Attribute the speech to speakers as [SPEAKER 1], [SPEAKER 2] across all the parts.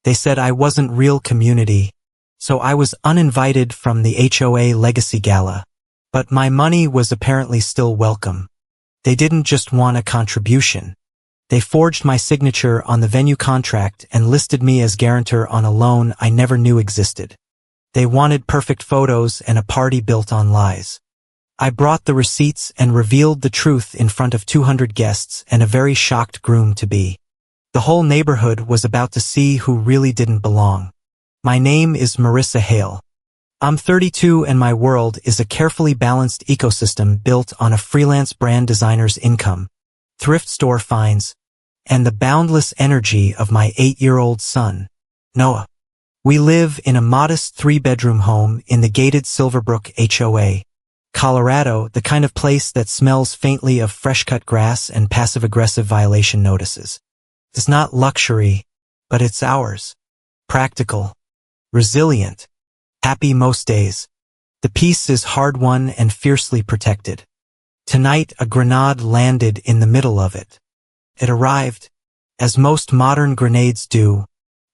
[SPEAKER 1] They said I wasn't real community, so I was uninvited from the HOA Legacy Gala. But my money was apparently still welcome. They didn't just want a contribution. They forged my signature on the venue contract and listed me as guarantor on a loan I never knew existed. They wanted perfect photos and a party built on lies. I brought the receipts and revealed the truth in front of 200 guests and a very shocked groom-to-be. The whole neighborhood was about to see who really didn't belong. My name is Marissa Hale. I'm 32 and my world is a carefully balanced ecosystem built on a freelance brand designer's income, thrift store finds, and the boundless energy of my 8-year-old son, Noah. We live in a modest 3-bedroom home in the gated Silverbrook HOA, Colorado, the kind of place that smells faintly of fresh-cut grass and passive-aggressive violation notices. It's not luxury, but it's ours. Practical, resilient, happy most days. The peace is hard-won and fiercely protected. Tonight, a grenade landed in the middle of it. It arrived, as most modern grenades do,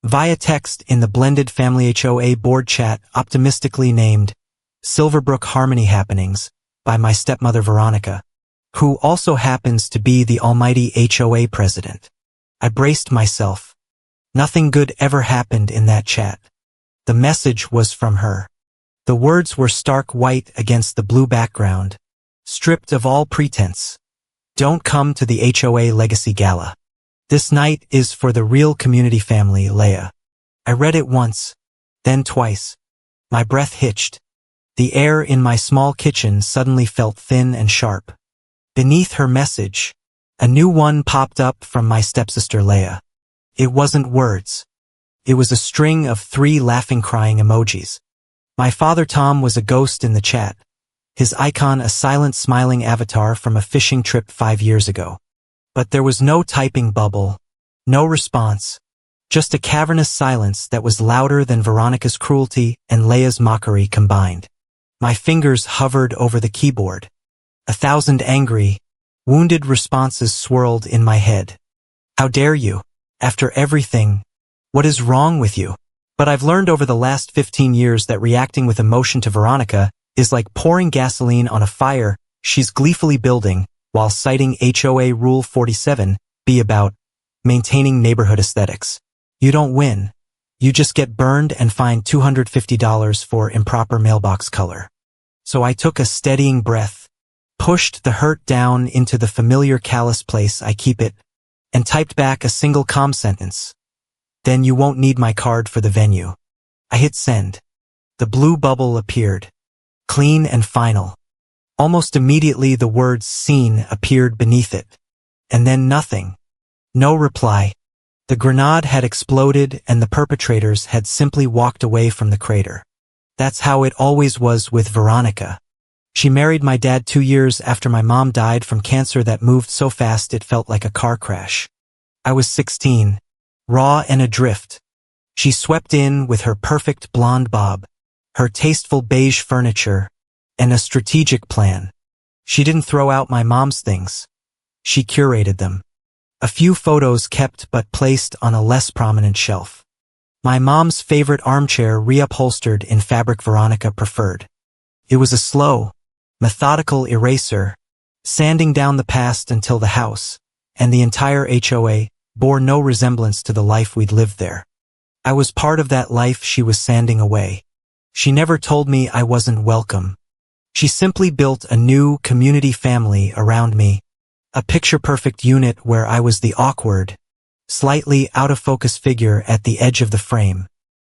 [SPEAKER 1] via text in the blended family HOA board chat optimistically named Silverbrook Harmony Happenings by my stepmother Veronica, who also happens to be the almighty HOA president. I braced myself. Nothing good ever happened in that chat. The message was from her. The words were stark white against the blue background, stripped of all pretense. Don't come to the HOA Legacy Gala. This night is for the real community family, Leia. I read it once, then twice. My breath hitched. The air in my small kitchen suddenly felt thin and sharp. Beneath her message, a new one popped up from my stepsister Leia. It wasn't words. It was a string of 3 laughing crying emojis. My father Tom was a ghost in the chat, his icon a silent smiling avatar from a fishing trip 5 years ago. But there was no typing bubble, no response, just a cavernous silence that was louder than Veronica's cruelty and Leia's mockery combined. My fingers hovered over the keyboard. 1,000 angry, wounded responses swirled in my head. How dare you? After everything, what is wrong with you? But I've learned over the last 15 years that reacting with emotion to Veronica is like pouring gasoline on a fire she's gleefully building, while citing HOA Rule 47, be about maintaining neighborhood aesthetics. You don't win. You just get burned and fined $250 for improper mailbox color. So I took a steadying breath, pushed the hurt down into the familiar callous place I keep it, and typed back a single calm sentence. Then you won't need my card for the venue. I hit send. The blue bubble appeared, clean and final. Almost immediately the words "seen" appeared beneath it. And then nothing. No reply. The grenade had exploded and the perpetrators had simply walked away from the crater. That's how it always was with Veronica. She married my dad 2 years after my mom died from cancer that moved so fast it felt like a car crash. I was 16, raw and adrift. She swept in with her perfect blonde bob, her tasteful beige furniture, and a strategic plan. She didn't throw out my mom's things. She curated them. A few photos kept but placed on a less prominent shelf. My mom's favorite armchair reupholstered in fabric Veronica preferred. It was a slow, methodical eraser, sanding down the past until the house, and the entire HOA, bore no resemblance to the life we'd lived there. I was part of that life she was sanding away. She never told me I wasn't welcome. She simply built a new community family around me, a picture-perfect unit where I was the awkward, slightly out-of-focus figure at the edge of the frame.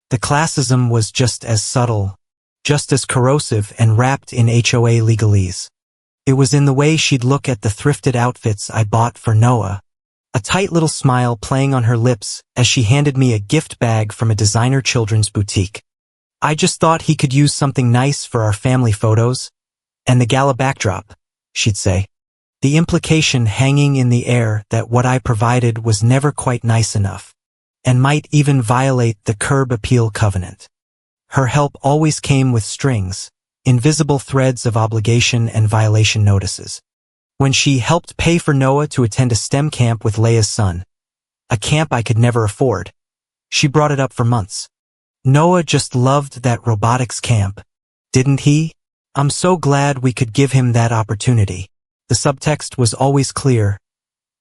[SPEAKER 1] The classism was just as subtle, just as corrosive and wrapped in HOA legalese. It was in the way she'd look at the thrifted outfits I bought for Noah, a tight little smile playing on her lips as she handed me a gift bag from a designer children's boutique. I just thought he could use something nice for our family photos, and the gala backdrop, she'd say. The implication hanging in the air that what I provided was never quite nice enough, and might even violate the curb appeal covenant. Her help always came with strings, invisible threads of obligation and violation notices. When she helped pay for Noah to attend a STEM camp with Leia's son, a camp I could never afford, She brought it up for months. Noah just loved that robotics camp, didn't he? I'm so glad we could give him that opportunity. The subtext was always clear.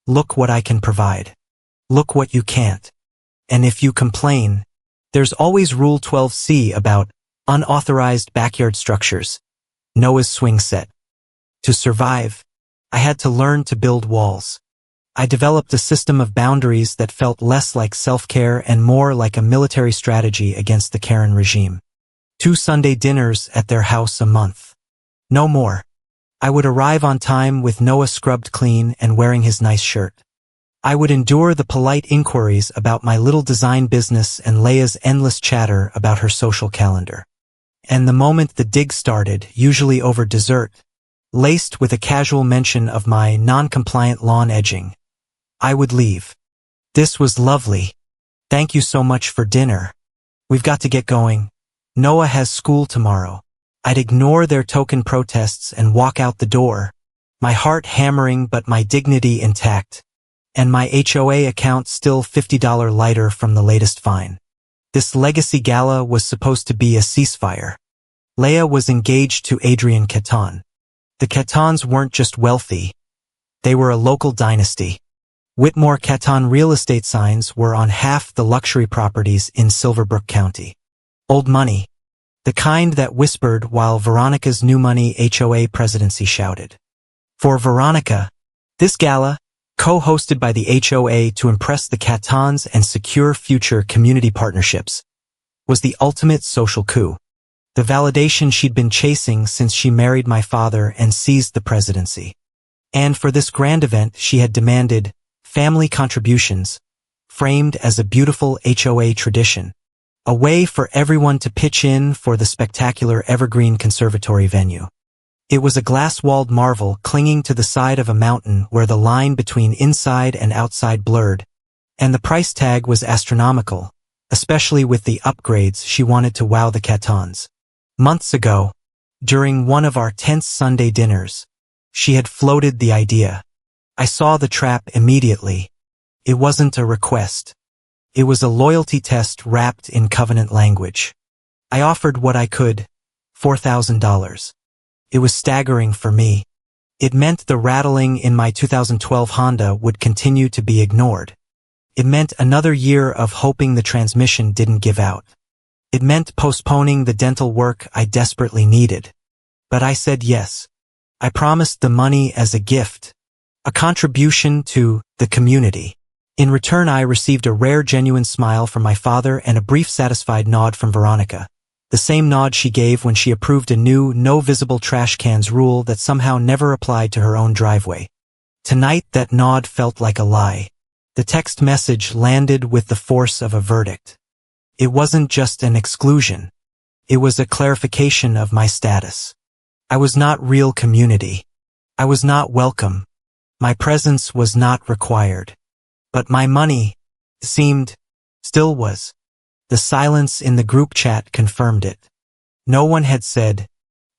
[SPEAKER 1] Look what I can provide. Look what you can't. And if you complain, there's always Rule 12C about unauthorized backyard structures. Noah's swing set. To survive, I had to learn to build walls. I developed a system of boundaries that felt less like self-care and more like a military strategy against the Karen regime. 2 Sunday dinners at their house a month. No more. I would arrive on time with Noah scrubbed clean and wearing his nice shirt. I would endure the polite inquiries about my little design business and Leia's endless chatter about her social calendar. And the moment the dig started, usually over dessert, laced with a casual mention of my non-compliant lawn edging, I would leave. This was lovely. Thank you so much for dinner. We've got to get going. Noah has school tomorrow. I'd ignore their token protests and walk out the door, my heart hammering but my dignity intact, and my HOA account still $50 lighter from the latest fine. This legacy gala was supposed to be a ceasefire. Leia was engaged to Adrian Caton. The Catons weren't just wealthy. They were a local dynasty. Whitmore Caton real estate signs were on half the luxury properties in Silverbrook County. Old money. The kind that whispered while Veronica's new money HOA presidency shouted. For Veronica, this gala, co-hosted by the HOA to impress the Catons and secure future community partnerships, was the ultimate social coup. The validation she'd been chasing since she married my father and seized the presidency. And for this grand event, she had demanded family contributions, framed as a beautiful HOA tradition, a way for everyone to pitch in for the spectacular evergreen conservatory venue. It was a glass-walled marvel clinging to the side of a mountain where the line between inside and outside blurred, and the price tag was astronomical, especially with the upgrades she wanted to wow the Catons. Months ago, during one of our tense Sunday dinners, she had floated the idea. I saw the trap immediately. It wasn't a request. It was a loyalty test wrapped in covenant language. I offered what I could, $4,000. It was staggering for me. It meant the rattling in my 2012 Honda would continue to be ignored. It meant another year of hoping the transmission didn't give out. It meant postponing the dental work I desperately needed. But I said yes. I promised the money as a gift, a contribution to the community. In return, I received a rare genuine smile from my father and a brief satisfied nod from Veronica. The same nod she gave when she approved a new no visible trash cans rule that somehow never applied to her own driveway. Tonight that nod felt like a lie. The text message landed with the force of a verdict. It wasn't just an exclusion. It was a clarification of my status. I was not real community. I was not welcome. My presence was not required. But my money still was. The silence in the group chat confirmed it. No one had said,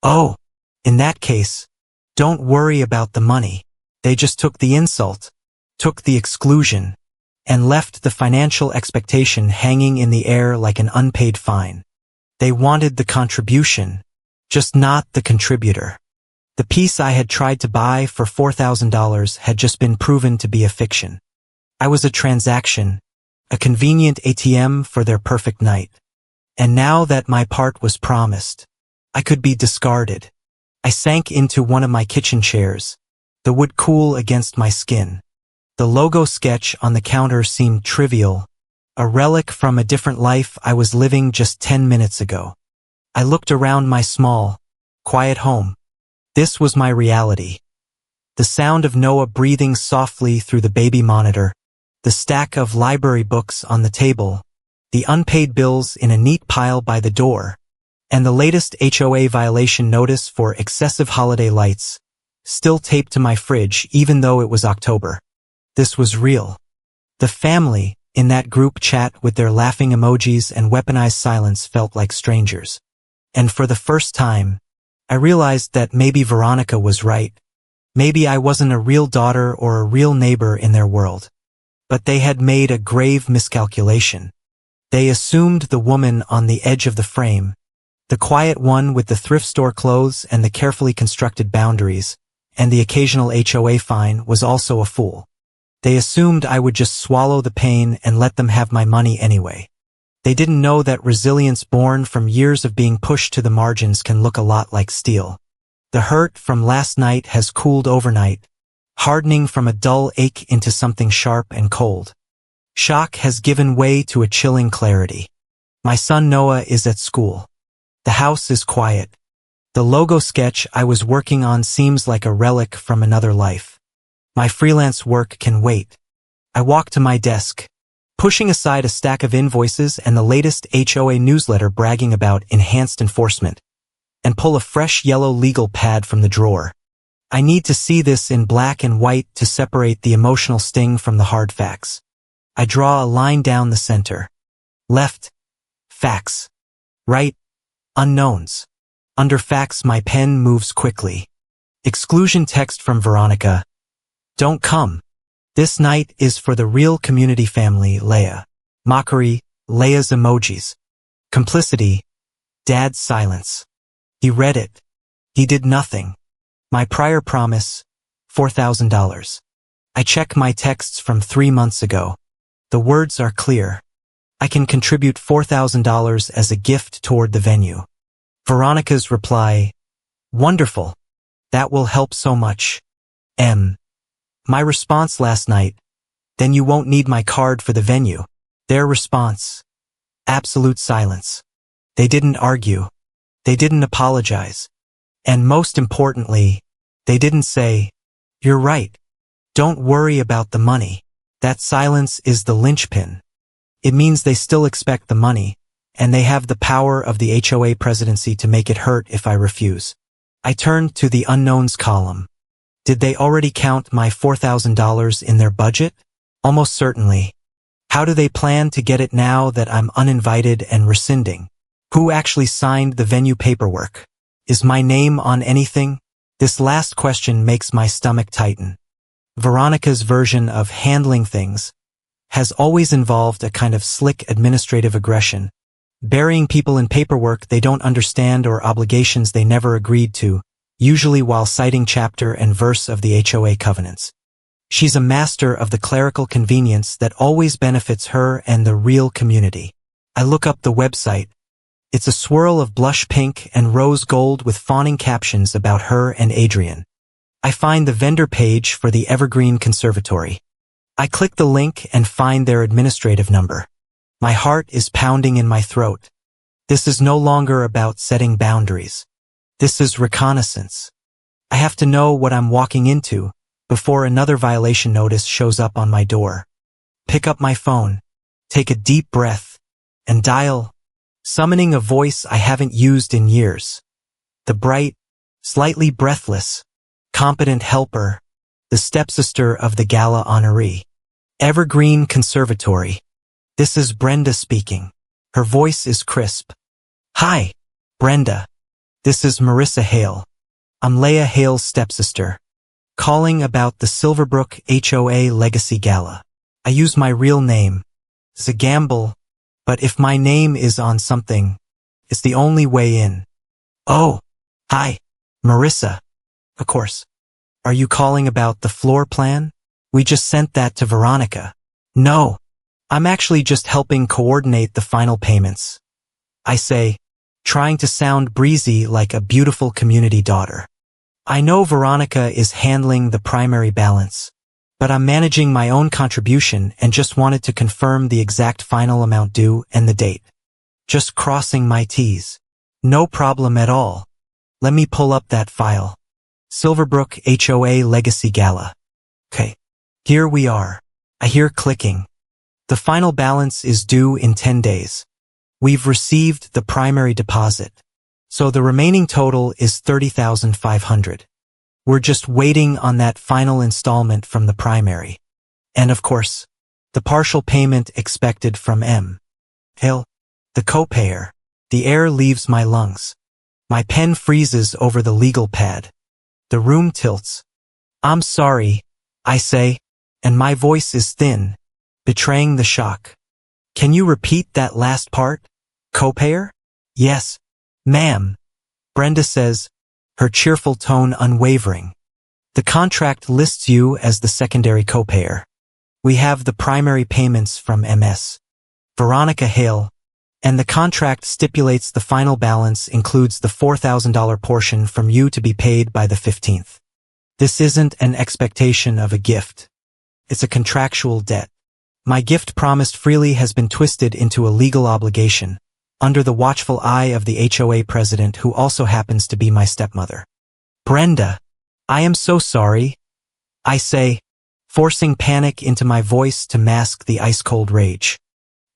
[SPEAKER 1] "Oh, in that case, don't worry about the money." They just took the insult, took the exclusion, and left the financial expectation hanging in the air like an unpaid fine. They wanted the contribution, just not the contributor. The piece I had tried to buy for $4,000 had just been proven to be a fiction. I was a transaction, a convenient ATM for their perfect night. And now that my part was promised, I could be discarded. I sank into one of my kitchen chairs, the wood cool against my skin. The logo sketch on the counter seemed trivial, a relic from a different life I was living just 10 minutes ago. I looked around my small, quiet home. This was my reality. The sound of Noah breathing softly through the baby monitor, the stack of library books on the table, the unpaid bills in a neat pile by the door, and the latest HOA violation notice for excessive holiday lights, still taped to my fridge even though it was October. This was real. The family in that group chat with their laughing emojis and weaponized silence felt like strangers. And for the first time, I realized that maybe Veronica was right. Maybe I wasn't a real daughter or a real neighbor in their world. But they had made a grave miscalculation. They assumed the woman on the edge of the frame, the quiet one with the thrift store clothes and the carefully constructed boundaries, and the occasional HOA fine, was also a fool. They assumed I would just swallow the pain and let them have my money anyway. They didn't know that resilience born from years of being pushed to the margins can look a lot like steel. The hurt from last night has cooled overnight, hardening from a dull ache into something sharp and cold. Shock has given way to a chilling clarity. My son Noah is at school. The house is quiet. The logo sketch I was working on seems like a relic from another life. My freelance work can wait. I walk to my desk, pushing aside a stack of invoices and the latest HOA newsletter bragging about enhanced enforcement, and pull a fresh yellow legal pad from the drawer. I need to see this in black and white to separate the emotional sting from the hard facts. I draw a line down the center. Left, facts. Right, unknowns. Under facts, my pen moves quickly. Exclusion text from Veronica. Don't come. This night is for the real community family, Leia. Mockery, Leia's emojis. Complicity, Dad's silence. He read it. He did nothing. My prior promise, $4,000. I check my texts from 3 months ago. The words are clear. I can contribute $4,000 as a gift toward the venue. Veronica's reply, wonderful. That will help so much. M. My response last night, then you won't need my card for the venue. Their response, absolute silence. They didn't argue. They didn't apologize. And most importantly, they didn't say, you're right. Don't worry about the money. That silence is the linchpin. It means they still expect the money, and they have the power of the HOA presidency to make it hurt if I refuse. I turned to the unknowns column. Did they already count my $4,000 in their budget? Almost certainly. How do they plan to get it now that I'm uninvited and rescinding? Who actually signed the venue paperwork? Is my name on anything? This last question makes my stomach tighten. Veronica's version of handling things has always involved a kind of slick administrative aggression, burying people in paperwork they don't understand or obligations they never agreed to, usually while citing chapter and verse of the HOA covenants. She's a master of the clerical convenience that always benefits her and the real community. I look up the website. It's a swirl of blush pink and rose gold with fawning captions about her and Adrian. I find the vendor page for the Evergreen Conservatory. I click the link and find their administrative number. My heart is pounding in my throat. This is no longer about setting boundaries. This is reconnaissance. I have to know what I'm walking into before another violation notice shows up on my door. Pick up my phone, take a deep breath, and dial, summoning a voice I haven't used in years. The bright, slightly breathless, competent helper, the stepsister of the Gala honoree. Evergreen Conservatory. This is Brenda speaking. Her voice is crisp. Hi, Brenda. This is Marissa Hale. I'm Leia Hale's stepsister. Calling about the Silverbrook HOA Legacy Gala. I use my real name. It's a gamble, but if my name is on something, it's the only way in. Oh, hi, Marissa. Of course. Are you calling about the floor plan? We just sent that to Veronica. No, I'm actually just helping coordinate the final payments. I say, trying to sound breezy like a beautiful community daughter. I know Veronica is handling the primary balance, but I'm managing my own contribution and just wanted to confirm the exact final amount due and the date. Just crossing my T's. No problem at all. Let me pull up that file. Silverbrook HOA Legacy Gala. Okay, here we are. I hear clicking. The final balance is due in 10 days. We've received the primary deposit, so the remaining total is $30,500. We're just waiting on that final installment from the primary. And of course, the partial payment expected from M. Hale, the co-payer. The air leaves my lungs. My pen freezes over the legal pad. The room tilts. I'm sorry, I say, and my voice is thin, betraying the shock. Can you repeat that last part? Co-payer? Yes, ma'am, Brenda says, her cheerful tone unwavering. The contract lists you as the secondary co-payer. We have the primary payments from Ms. Veronica Hale, and the contract stipulates the final balance includes the $4,000 portion from you to be paid by the 15th. This isn't an expectation of a gift. It's a contractual debt. My gift promised freely has been twisted into a legal obligation, under the watchful eye of the HOA president who also happens to be my stepmother. Brenda, I am so sorry, I say, forcing panic into my voice to mask the ice-cold rage.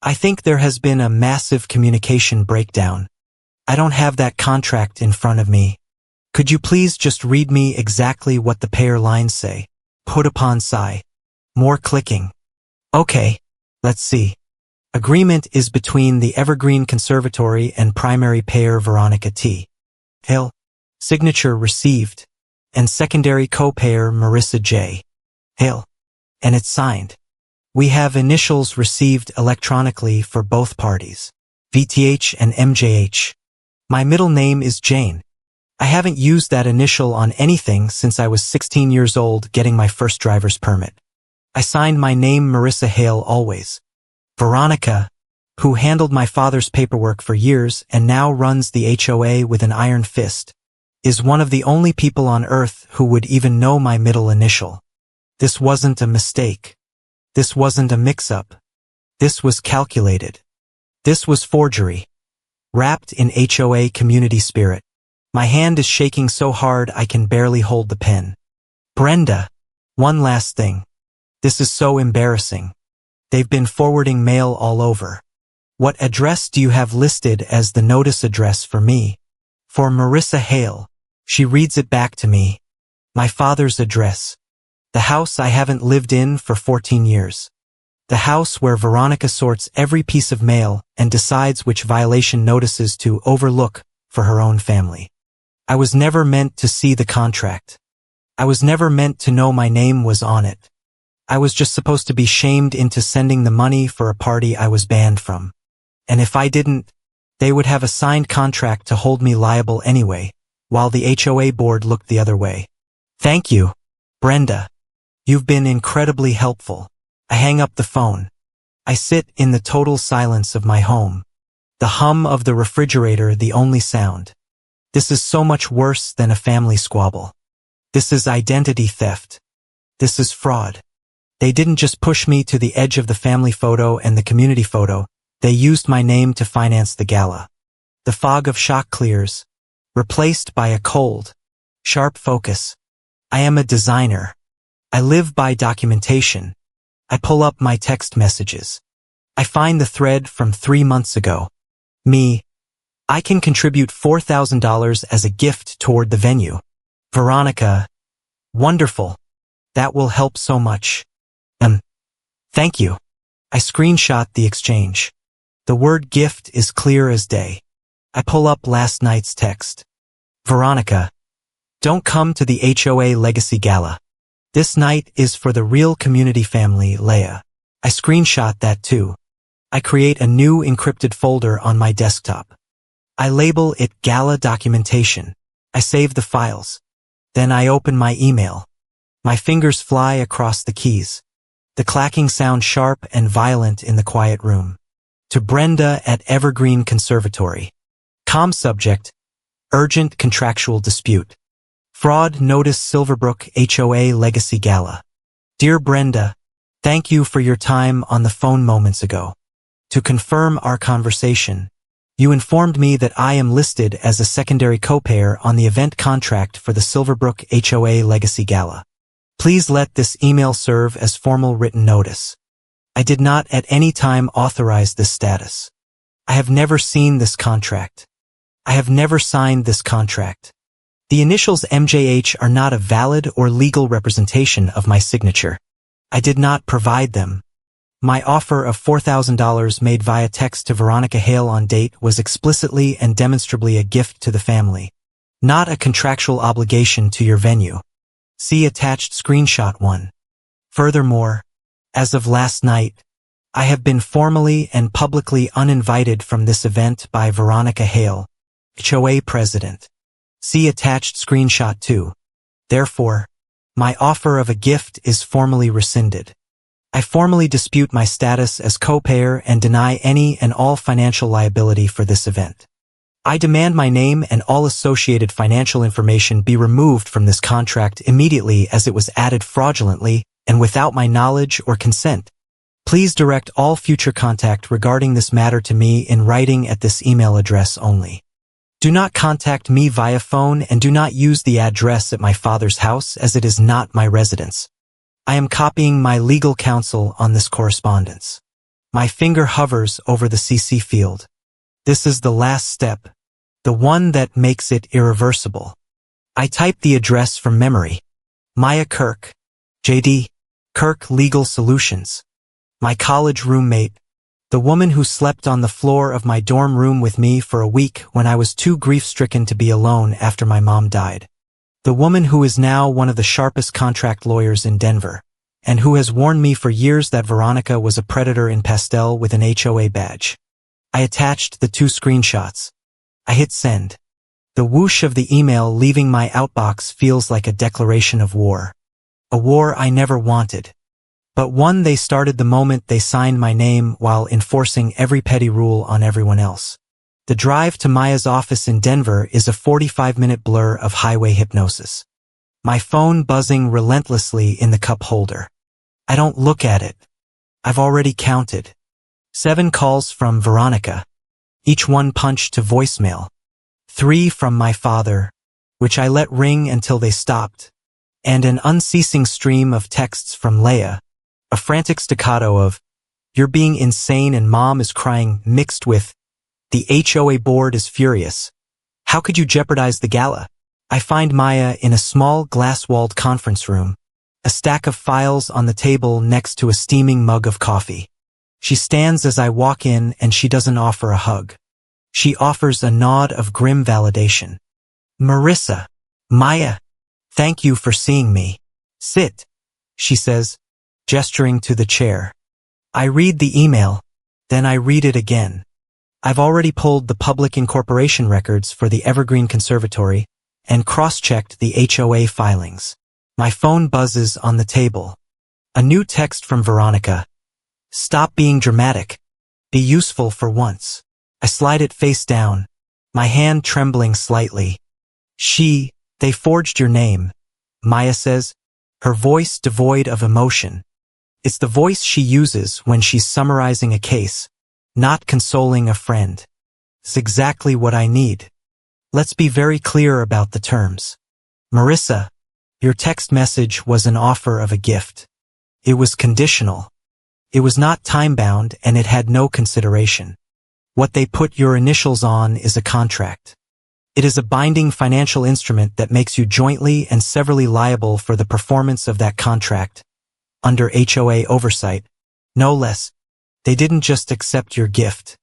[SPEAKER 1] I think there has been a massive communication breakdown. I don't have that contract in front of me. Could you please just read me exactly what the payer lines say? Put upon sigh. More clicking. Okay, let's see. Agreement is between the Evergreen Conservatory and primary payer Veronica T. Hale. Signature received. And secondary co-payer Marissa J. Hale. And it's signed. We have initials received electronically for both parties. VTH and MJH. My middle name is Jane. I haven't used that initial on anything since I was 16 years old getting my first driver's permit. I signed my name Marissa Hale always. Veronica, who handled my father's paperwork for years and now runs the HOA with an iron fist, is one of the only people on earth who would even know my middle initial. This wasn't a mistake. This wasn't a mix-up. This was calculated. This was forgery. Wrapped in HOA community spirit. My hand is shaking so hard I can barely hold the pen. Brenda, one last thing. This is so embarrassing. They've been forwarding mail all over. What address do you have listed as the notice address for me? For Marissa Hale. She reads it back to me. My father's address. The house I haven't lived in for 14 years. The house where Veronica sorts every piece of mail and decides which violation notices to overlook for her own family. I was never meant to see the contract. I was never meant to know my name was on it. I was just supposed to be shamed into sending the money for a party I was banned from. And if I didn't, they would have a signed contract to hold me liable anyway, while the HOA board looked the other way. Thank you, Brenda. You've been incredibly helpful. I hang up the phone. I sit in the total silence of my home. The hum of the refrigerator the only sound. This is so much worse than a family squabble. This is identity theft. This is fraud. They didn't just push me to the edge of the family photo and the community photo, they used my name to finance the gala. The fog of shock clears, replaced by a cold, sharp focus. I am a designer. I live by documentation. I pull up my text messages. I find the thread from 3 months ago. Me. I can contribute $4,000 as a gift toward the venue. Veronica. Wonderful. That will help so much. Thank you. I screenshot the exchange. The word gift is clear as day. I pull up last night's text. Veronica. Don't come to the HOA Legacy Gala. This night is for the real community family, Leia. I screenshot that too. I create a new encrypted folder on my desktop. I label it Gala Documentation. I save the files. Then I open my email. My fingers fly across the keys. The clacking sound sharp and violent in the quiet room. To Brenda at Evergreen Conservatory. Subject. Urgent contractual dispute. Fraud notice Silverbrook HOA Legacy Gala. Dear Brenda, thank you for your time on the phone moments ago. To confirm our conversation, you informed me that I am listed as a secondary co-payer on the event contract for the Silverbrook HOA Legacy Gala. Please let this email serve as formal written notice. I did not at any time authorize this status. I have never seen this contract. I have never signed this contract. The initials MJH are not a valid or legal representation of my signature. I did not provide them. My offer of $4,000 made via text to Veronica Hale on date was explicitly and demonstrably a gift to the family, not a contractual obligation to your venue. See attached screenshot 1. Furthermore, as of last night, I have been formally and publicly uninvited from this event by Veronica Hale, HOA President. See attached screenshot 2. Therefore, my offer of a gift is formally rescinded. I formally dispute my status as co-payer and deny any and all financial liability for this event. I demand my name and all associated financial information be removed from this contract immediately as it was added fraudulently and without my knowledge or consent. Please direct all future contact regarding this matter to me in writing at this email address only. Do not contact me via phone and do not use the address at my father's house as it is not my residence. I am copying my legal counsel on this correspondence. My finger hovers over the CC field. This is the last step, the one that makes it irreversible. I type the address from memory. Maya Kirk, JD, Kirk Legal Solutions. My college roommate, the woman who slept on the floor of my dorm room with me for a week when I was too grief-stricken to be alone after my mom died. The woman who is now one of the sharpest contract lawyers in Denver, and who has warned me for years that Veronica was a predator in pastel with an HOA badge. I attached the 2 screenshots. I hit send. The whoosh of the email leaving my outbox feels like a declaration of war. A war I never wanted. But one they started the moment they signed my name while enforcing every petty rule on everyone else. The drive to Maya's office in Denver is a 45-minute blur of highway hypnosis. My phone buzzing relentlessly in the cup holder. I don't look at it. I've already counted. 7 calls from Veronica, each one punched to voicemail. 3 from my father, which I let ring until they stopped, and an unceasing stream of texts from Leia, a frantic staccato of, "You're being insane and mom is crying," mixed with, "The HOA board is furious. How could you jeopardize the gala?" I find Maya in a small glass-walled conference room, a stack of files on the table next to a steaming mug of coffee. She stands as I walk in and she doesn't offer a hug. She offers a nod of grim validation. "Marissa, Maya, thank you for seeing me. Sit," she says, gesturing to the chair. I read the email, then I read it again. I've already pulled the public incorporation records for the Evergreen Conservatory and cross-checked the HOA filings. My phone buzzes on the table. A new text from Veronica. "Stop being dramatic. Be useful for once." I slide it face down, my hand trembling slightly. They forged your name," Maya says, her voice devoid of emotion. It's the voice she uses when she's summarizing a case, not consoling a friend. It's exactly what I need. Let's be very clear about the terms. Marissa, your text message was an offer of a gift. It was conditional. It was not time-bound and it had no consideration. What they put your initials on is a contract. It is a binding financial instrument that makes you jointly and severally liable for the performance of that contract, under HOA oversight, no less. They didn't just accept your gift.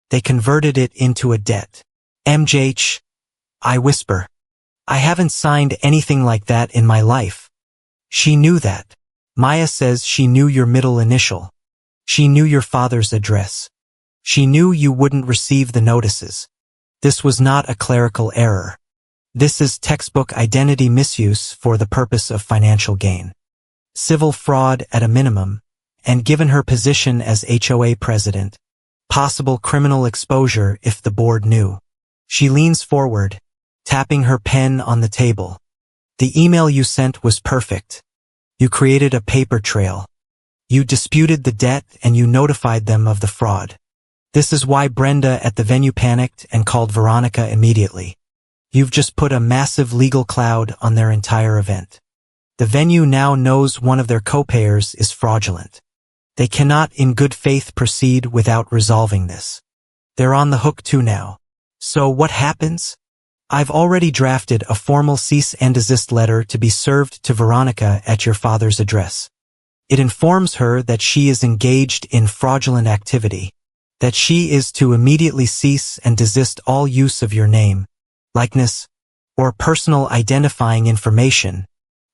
[SPEAKER 1] They converted it into a debt. MJH, I whisper. I haven't signed anything like that in my life. She knew that. Maya says she knew your middle initial. She knew your father's address. She knew you wouldn't receive the notices. This was not a clerical error. This is textbook identity misuse for the purpose of financial gain. Civil fraud at a minimum, and given her position as HOA president, possible criminal exposure if the board knew. She leans forward, tapping her pen on the table. The email you sent was perfect. You created a paper trail. You disputed the debt and you notified them of the fraud. This is why Brenda at the venue panicked and called Veronica immediately. You've just put a massive legal cloud on their entire event. The venue now knows one of their co-payers is fraudulent. They cannot in good faith proceed without resolving this. They're on the hook too now. So what happens? I've already drafted a formal cease and desist letter to be served to Veronica at your father's address. It informs her that she is engaged in fraudulent activity, that she is to immediately cease and desist all use of your name, likeness, or personal identifying information,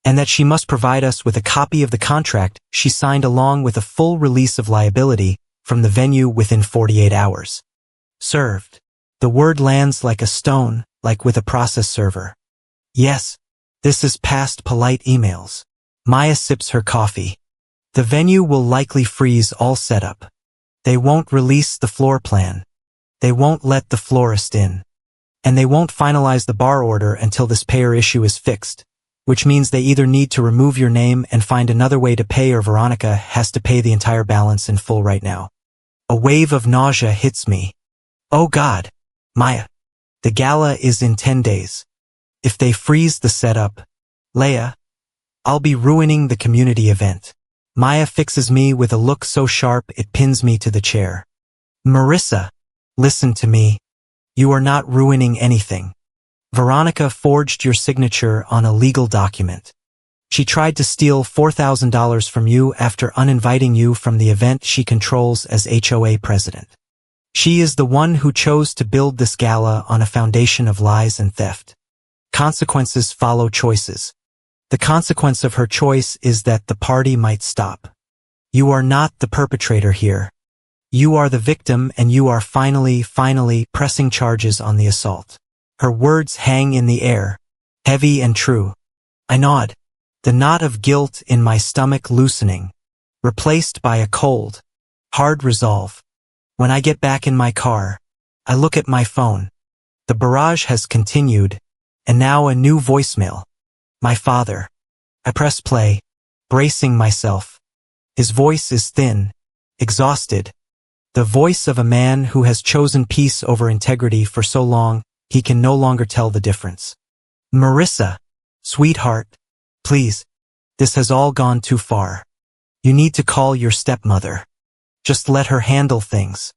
[SPEAKER 1] and that she must provide us with a copy of the contract she signed along with a full release of liability from the venue within 48 hours. Served. The word lands like a stone, like with a process server. Yes, this is past polite emails. Maya sips her coffee. The venue will likely freeze all setup. They won't release the floor plan. They won't let the florist in. And they won't finalize the bar order until this payer issue is fixed, which means they either need to remove your name and find another way to pay, or Veronica has to pay the entire balance in full right now. A wave of nausea hits me. Oh God, Maya. The gala is in 10 days. If they freeze the setup, Leia, I'll be ruining the community event. Maya fixes me with a look so sharp it pins me to the chair. Marissa, listen to me. You are not ruining anything. Veronica forged your signature on a legal document. She tried to steal $4,000 from you after uninviting you from the event she controls as HOA president. She is the one who chose to build this gala on a foundation of lies and theft. Consequences follow choices. The consequence of her choice is that the party might stop. You are not the perpetrator here. You are the victim, and you are finally pressing charges on the assault. Her words hang in the air, heavy and true. I nod, the knot of guilt in my stomach loosening, replaced by a cold, hard resolve. When I get back in my car, I look at my phone. The barrage has continued, and now a new voicemail. My father. I press play, bracing myself. His voice is thin, exhausted. The voice of a man who has chosen peace over integrity for so long, he can no longer tell the difference. Marissa, sweetheart, please. This has all gone too far. You need to call your stepmother. Just let her handle things.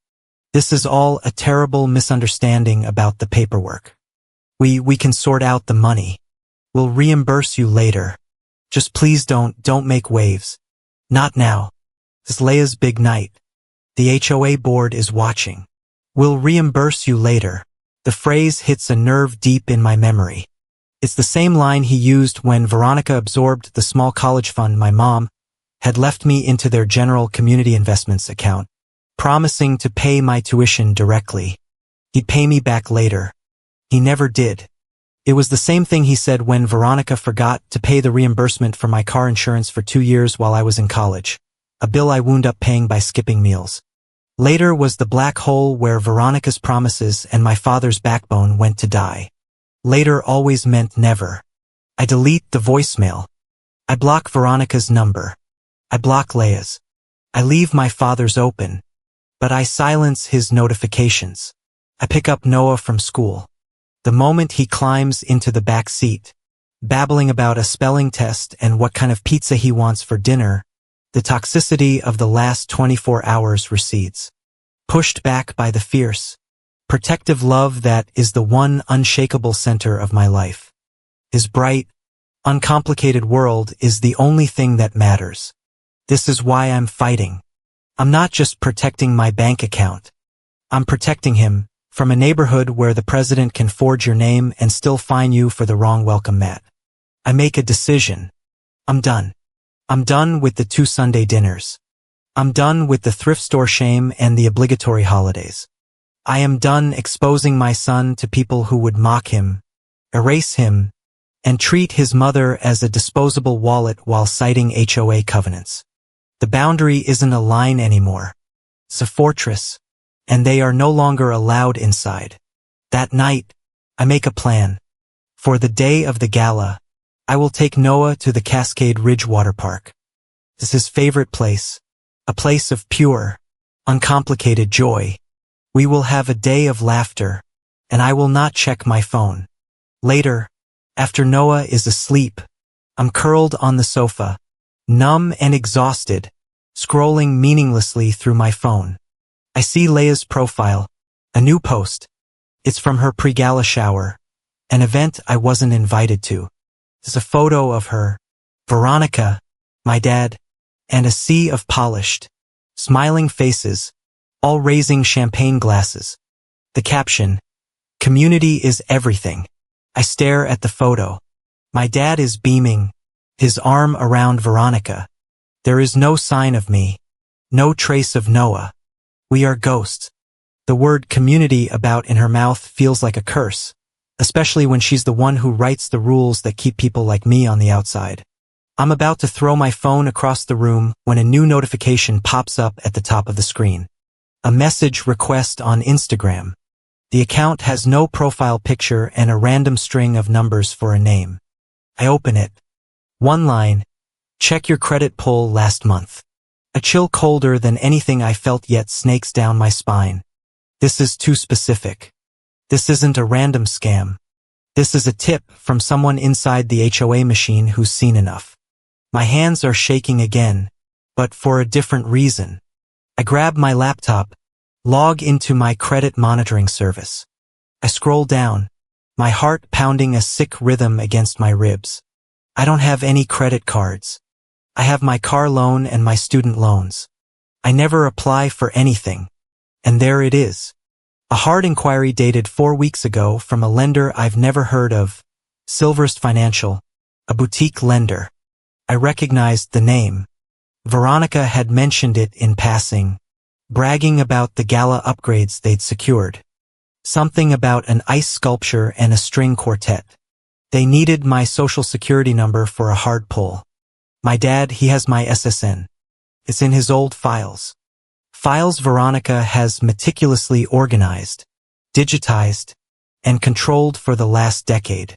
[SPEAKER 1] This is all a terrible misunderstanding about the paperwork. We can sort out the money. We'll reimburse you later. Just please don't make waves. Not now. It's Leia's big night. The HOA board is watching. We'll reimburse you later. The phrase hits a nerve deep in my memory. It's the same line he used when Veronica absorbed the small college fund my mom had left me into their general community investments account, promising to pay my tuition directly. He'd pay me back later. He never did. It was the same thing he said when Veronica forgot to pay the reimbursement for my car insurance for 2 years while I was in college, a bill I wound up paying by skipping meals. Later was the black hole where Veronica's promises and my father's backbone went to die. Later always meant never. I delete the voicemail. I block Veronica's number. I block Leia's. I leave my father's open, but I silence his notifications. I pick up Noah from school. The moment he climbs into the back seat, babbling about a spelling test and what kind of pizza he wants for dinner, the toxicity of the last 24 hours recedes. Pushed back by the fierce, protective love that is the one unshakable center of my life. His bright, uncomplicated world is the only thing that matters. This is why I'm fighting. I'm not just protecting my bank account. I'm protecting him from a neighborhood where the president can forge your name and still fine you for the wrong welcome mat. I make a decision. I'm done. I'm done with the 2 Sunday dinners. I'm done with the thrift store shame and the obligatory holidays. I am done exposing my son to people who would mock him, erase him, and treat his mother as a disposable wallet while citing HOA covenants. The boundary isn't a line anymore. It's a fortress, and they are no longer allowed inside. That night, I make a plan. For the day of the gala, I will take Noah to the Cascade Ridge Water Park. It's his favorite place, a place of pure, uncomplicated joy. We will have a day of laughter, and I will not check my phone. Later, after Noah is asleep, I'm curled on the sofa, numb and exhausted, scrolling meaninglessly through my phone. I see Leia's profile, a new post. It's from her pre-gala shower, an event I wasn't invited to. There's a photo of her, Veronica, my dad, and a sea of polished, smiling faces, all raising champagne glasses. The caption, "Community is everything." I stare at the photo. My dad is beaming, his arm around Veronica. There is no sign of me, no trace of Noah. We are ghosts. The word community about in her mouth feels like a curse, especially when she's the one who writes the rules that keep people like me on the outside. I'm about to throw my phone across the room when a new notification pops up at the top of the screen. A message request on Instagram. The account has no profile picture and a random string of numbers for a name. I open it. One line, check your credit pull last month. A chill colder than anything I felt yet snakes down my spine. This is too specific. This isn't a random scam. This is a tip from someone inside the HOA machine who's seen enough. My hands are shaking again, but for a different reason. I grab my laptop, log into my credit monitoring service. I scroll down, my heart pounding a sick rhythm against my ribs. I don't have any credit cards. I have my car loan and my student loans. I never apply for anything. And there it is. A hard inquiry dated 4 weeks ago from a lender I've never heard of, Silverest Financial, a boutique lender. I recognized the name. Veronica had mentioned it in passing, bragging about the Gala upgrades they'd secured. Something about an ice sculpture and a string quartet. They needed my social security number for a hard pull. My dad, he has my SSN. It's in his old files. Files Veronica has meticulously organized, digitized, and controlled for the last decade.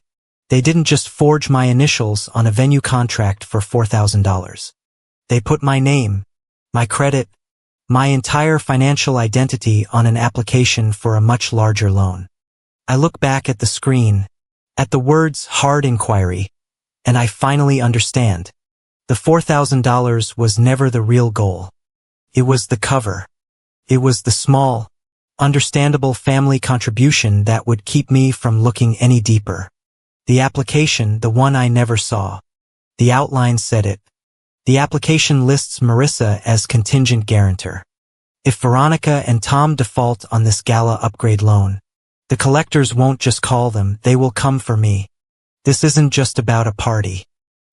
[SPEAKER 1] They didn't just forge my initials on a venue contract for $4,000. They put my name, my credit, my entire financial identity on an application for a much larger loan. I look back at the screen, at the words hard inquiry, and I finally understand. The $4,000 was never the real goal. It was the cover. It was the small, understandable family contribution that would keep me from looking any deeper. The application, the one I never saw. The outline said it. The application lists Marissa as contingent guarantor. If Veronica and Tom default on this Gala upgrade loan, the collectors won't just call them, they will come for me. This isn't just about a party.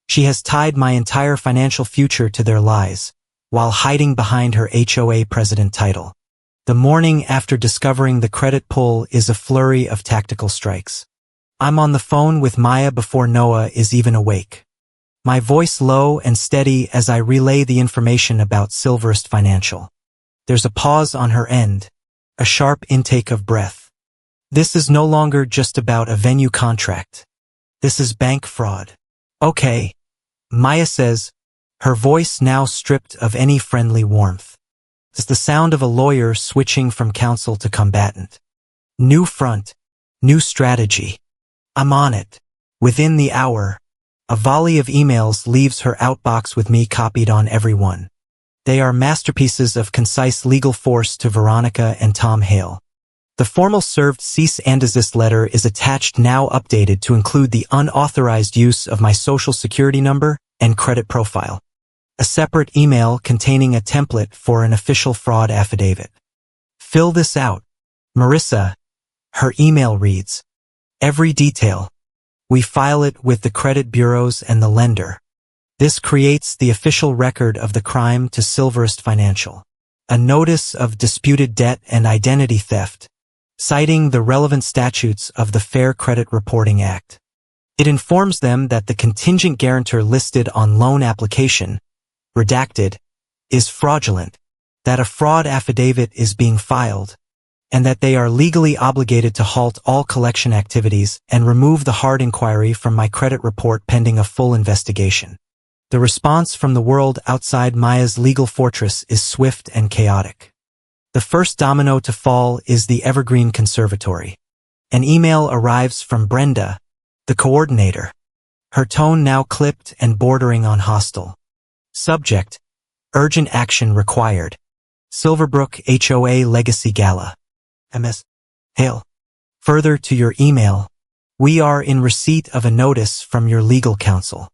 [SPEAKER 1] She has tied my entire financial future to their lies, while hiding behind her HOA president title. The morning after discovering the credit pull is a flurry of tactical strikes. I'm on the phone with Maya before Noah is even awake. My voice low and steady as I relay the information about Silverest Financial. There's a pause on her end, a sharp intake of breath. This is no longer just about a venue contract. This is bank fraud. Okay, Maya says, her voice now stripped of any friendly warmth. It's the sound of a lawyer switching from counsel to combatant. New front, new strategy. I'm on it. Within the hour, a volley of emails leaves her outbox with me copied on every one. They are masterpieces of concise legal force to Veronica and Tom Hale. The formal served cease and desist letter is attached, now updated to include the unauthorized use of my social security number and credit profile. A separate email containing a template for an official fraud affidavit. Fill this out. Marissa. Her email reads. Every detail. We file it with the credit bureaus and the lender. This creates the official record of the crime to Silverest Financial. A notice of disputed debt and identity theft, citing the relevant statutes of the Fair Credit Reporting Act. It informs them that the contingent guarantor listed on loan application, redacted, is fraudulent, that a fraud affidavit is being filed, and that they are legally obligated to halt all collection activities and remove the hard inquiry from my credit report pending a full investigation. The response from the world outside Maya's legal fortress is swift and chaotic. The first domino to fall is the Evergreen Conservatory. An email arrives from Brenda, the coordinator. Her tone now clipped and bordering on hostile. Subject: urgent action required. Silverbrook HOA Legacy Gala. MS. Hale. Further to your email, we are in receipt of a notice from your legal counsel.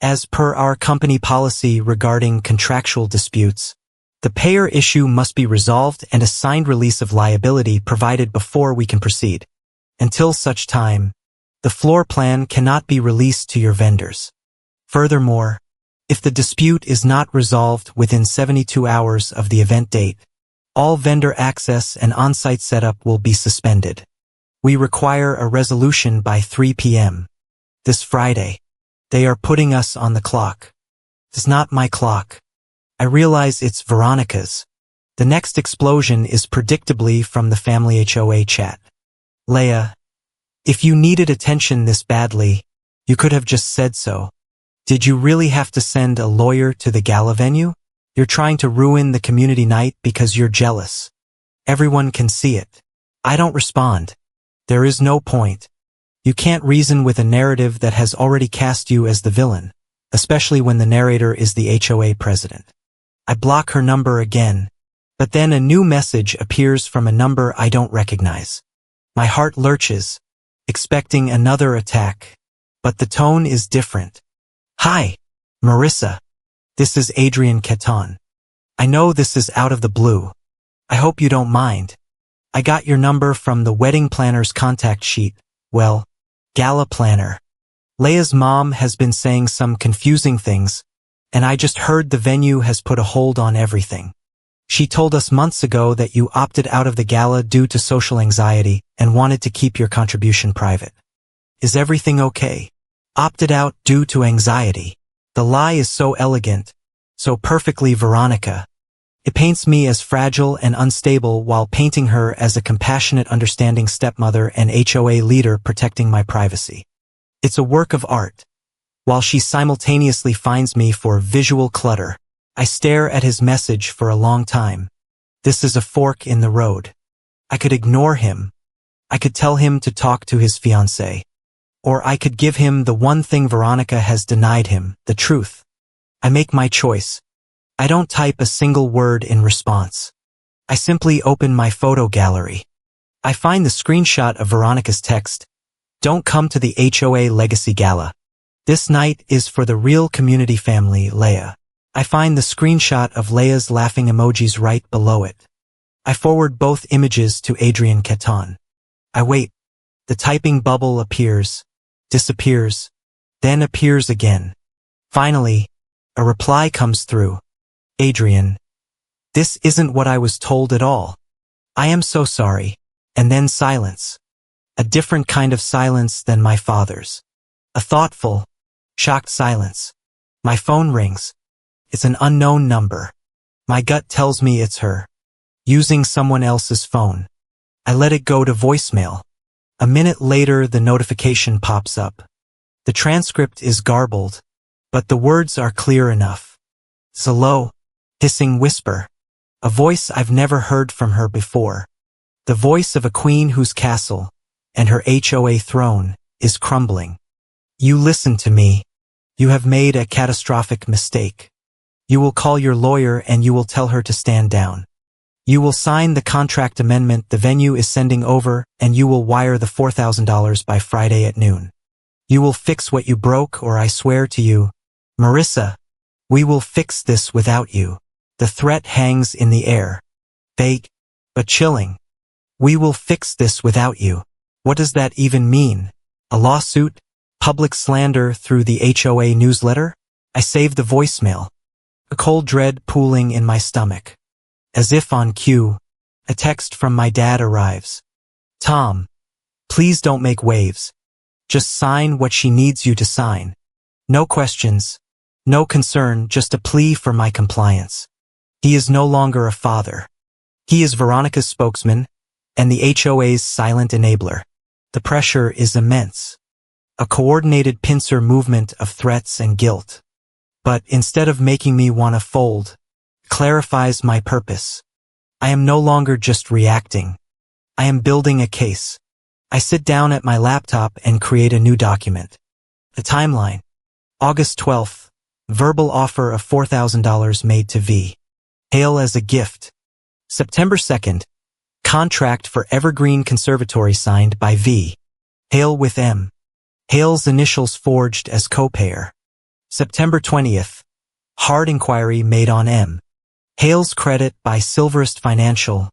[SPEAKER 1] As per our company policy regarding contractual disputes, the payer issue must be resolved and a signed release of liability provided before we can proceed. Until such time, the floor plan cannot be released to your vendors. Furthermore, if the dispute is not resolved within 72 hours of the event date, All vendor access and on-site setup will be suspended. We require a resolution by 3 p.m. this Friday. They are putting us on the clock. It's not my clock. I realize it's Veronica's. The next explosion is predictably from the family HOA chat. Leah, if you needed attention this badly, you could have just said so. Did you really have to send a lawyer to the gala venue? You're trying to ruin the community night because you're jealous. Everyone can see it. I don't respond. There is no point. You can't reason with a narrative that has already cast you as the villain, especially when the narrator is the HOA president. I block her number again, but then a new message appears from a number I don't recognize. My heart lurches, expecting another attack, but the tone is different. Hi, Marissa. This is Adrian Caton. I know this is out of the blue. I hope you don't mind. I got your number from the wedding planner's contact sheet. Well, Gala planner. Leah's mom has been saying some confusing things, and I just heard the venue has put a hold on everything. She told us months ago that you opted out of the gala due to social anxiety and wanted to keep your contribution private. Is everything okay? Opted out due to anxiety. The lie is so elegant, so perfectly Veronica. It paints me as fragile and unstable while painting her as a compassionate, understanding stepmother and HOA leader protecting my privacy. It's a work of art. While she simultaneously finds me for visual clutter, I stare at his message for a long time. This is a fork in the road. I could ignore him. I could tell him to talk to his fiancée. Or I could give him the one thing Veronica has denied him, the truth. I make my choice. I don't type a single word in response. I simply open my photo gallery. I find the screenshot of Veronica's text. Don't come to the HOA Legacy Gala. This night is for the real community family, Leah. I find the screenshot of Leah's laughing emojis right below it. I forward both images to Adrian Caton. I wait. The typing bubble appears, disappears, then appears again. Finally, a reply comes through. Adrian, this isn't what I was told at all. I am so sorry. And then silence. A different kind of silence than my father's. A thoughtful, shocked silence. My phone rings. It's an unknown number. My gut tells me it's her. Using someone else's phone. I let it go to voicemail. A minute later, the notification pops up. The transcript is garbled, but the words are clear enough. It's a low, hissing whisper. A voice I've never heard from her before. The voice of a queen whose castle, and her HOA throne, is crumbling. You listen to me. You have made a catastrophic mistake. You will call your lawyer and you will tell her to stand down. You will sign the contract amendment the venue is sending over and you will wire the $4,000 by Friday at noon. You will fix what you broke, or I swear to you, Marissa, we will fix this without you. The threat hangs in the air. Vague, but chilling. We will fix this without you. What does that even mean? A lawsuit? Public slander through the HOA newsletter? I save the voicemail. A cold dread pooling in my stomach. As if on cue, a text from my dad arrives. Tom, please don't make waves. Just sign what she needs you to sign. No questions, no concern, just a plea for my compliance. He is no longer a father. He is Veronica's spokesman and the HOA's silent enabler. The pressure is immense. A coordinated pincer movement of threats and guilt. But instead of making me want to fold, clarifies my purpose. I am no longer just reacting. I am building a case. I sit down at my laptop and create a new document. The timeline. August 12th. Verbal offer of $4,000 made to V. Hail as a gift. September 2nd. Contract for Evergreen Conservatory signed by V. Hail with M. Hale's initials forged as co-payer. September 20th. Hard inquiry made on M. Hale's credit by Silverest Financial.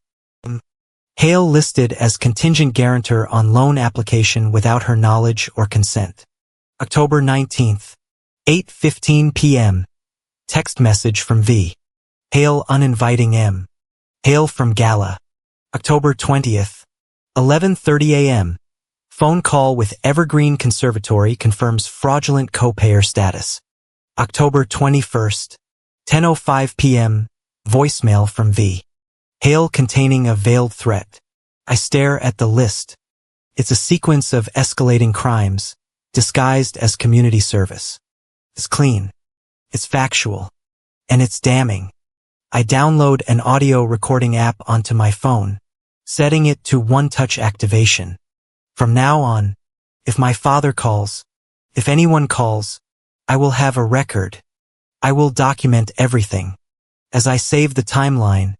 [SPEAKER 1] Hale listed as contingent guarantor on loan application without her knowledge or consent. October 19th. 8:15 p.m. Text message from V. Hale uninviting M. Hail from Gala. October 20th, 11:30 a.m. Phone call with Evergreen Conservatory confirms fraudulent co-payer status. October 21st, 10:05 p.m. Voicemail from V. Hail containing a veiled threat. I stare at the list. It's a sequence of escalating crimes, disguised as community service. It's clean. It's factual. And it's damning. I download an audio recording app onto my phone, setting it to one-touch activation. From now on, if my father calls, if anyone calls, I will have a record. I will document everything. As I save the timeline,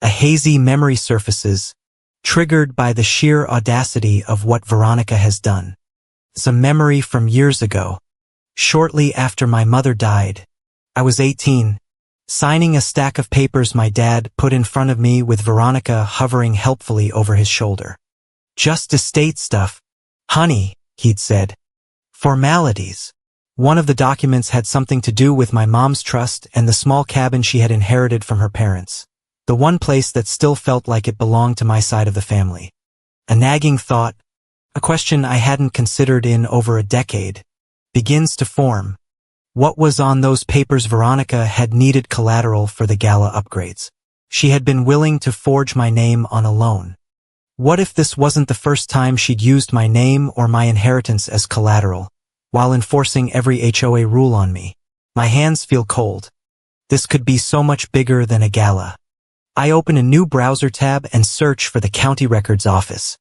[SPEAKER 1] a hazy memory surfaces, triggered by the sheer audacity of what Veronica has done. It's a memory from years ago. Shortly after my mother died, I was 18, signing a stack of papers my dad put in front of me with Veronica hovering helpfully over his shoulder. Just estate stuff. Honey, he'd said. Formalities. One of the documents had something to do with my mom's trust and the small cabin she had inherited from her parents. The one place that still felt like it belonged to my side of the family. A nagging thought, a question I hadn't considered in over a decade, begins to form. What was on those papers? Veronica had needed collateral for the Gala upgrades. She had been willing to forge my name on a loan. What if this wasn't the first time she'd used my name or my inheritance as collateral, while enforcing every HOA rule on me? My hands feel cold. This could be so much bigger than a Gala. I open a new browser tab and search for the county records office.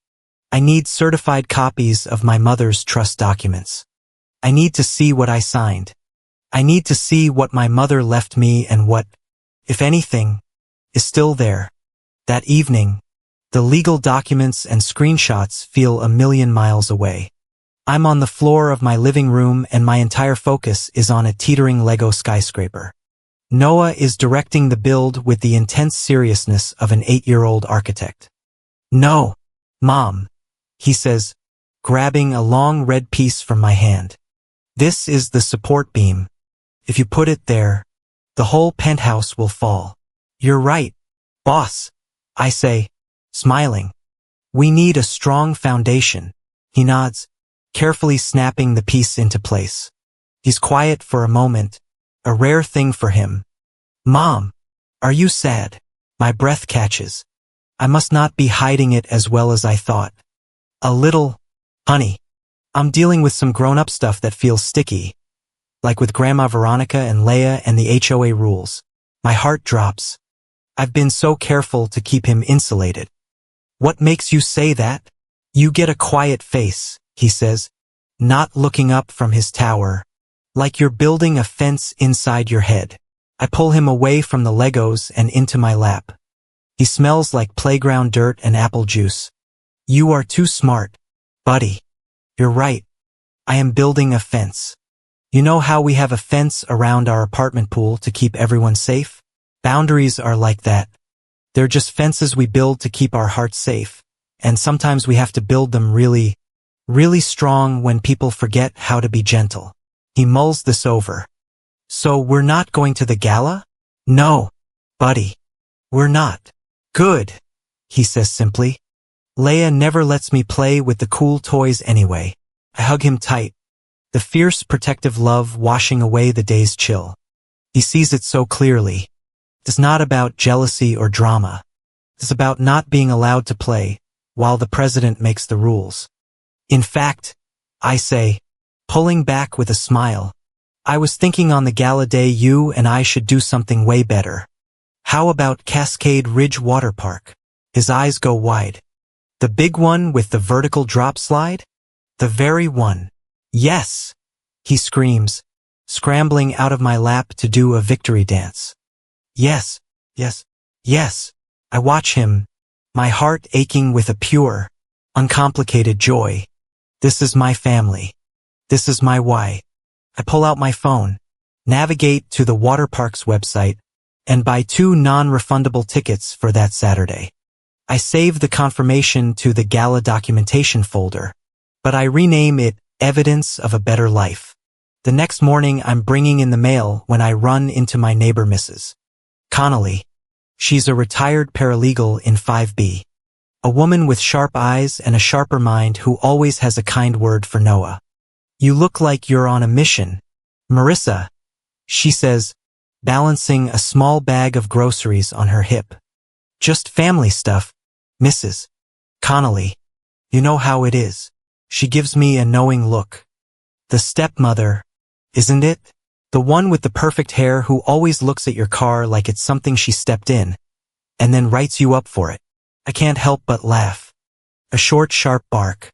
[SPEAKER 1] I need certified copies of my mother's trust documents. I need to see what I signed. I need to see what my mother left me and what, if anything, is still there. That evening, the legal documents and screenshots feel a million miles away. I'm on the floor of my living room and my entire focus is on a teetering Lego skyscraper. Noah is directing the build with the intense seriousness of an 8-year-old architect. No, Mom, he says, grabbing a long red piece from my hand. This is the support beam. If you put it there, the whole penthouse will fall. You're right, boss, I say, smiling. We need a strong foundation. He nods, carefully snapping the piece into place. He's quiet for a moment, a rare thing for him. Mom, are you sad? My breath catches. I must not be hiding it as well as I thought. A little, honey. I'm dealing with some grown-up stuff that feels sticky. Like with Grandma Veronica and Leia and the HOA rules. My heart drops. I've been so careful to keep him insulated. What makes you say that? You get a quiet face, he says, not looking up from his tower. Like you're building a fence inside your head. I pull him away from the Legos and into my lap. He smells like playground dirt and apple juice. You are too smart, buddy. You're right. I am building a fence. You know how we have a fence around our apartment pool to keep everyone safe? Boundaries are like that. They're just fences we build to keep our hearts safe, and sometimes we have to build them really, really strong when people forget how to be gentle. He mulls this over. So we're not going to the Gala? No, buddy. We're not. Good, he says simply. Leia never lets me play with the cool toys anyway. I hug him tight. The fierce protective love washing away the day's chill. He sees it so clearly. It's not about jealousy or drama. It's about not being allowed to play, while the president makes the rules. In fact, I say, pulling back with a smile, I was thinking on the Gala day you and I should do something way better. How about Cascade Ridge Water Park? His eyes go wide. The big one with the vertical drop slide? The very one. Yes, he screams, scrambling out of my lap to do a victory dance. Yes, yes, yes. I watch him, my heart aching with a pure, uncomplicated joy. This is my family. This is my why. I pull out my phone, navigate to the water park's website, and buy 2 non-refundable tickets for that Saturday. I save the confirmation to the Gala documentation folder, but I rename it Evidence of a Better Life. The next morning I'm bringing in the mail when I run into my neighbor Mrs. Connolly. She's a retired paralegal in 5B. A woman with sharp eyes and a sharper mind who always has a kind word for Noah. You look like you're on a mission, Marissa, she says, balancing a small bag of groceries on her hip. Just family stuff, Mrs. Connolly. You know how it is. She gives me a knowing look. The stepmother, isn't it? The one with the perfect hair who always looks at your car like it's something she stepped in, and then writes you up for it. I can't help but laugh. A short, sharp bark.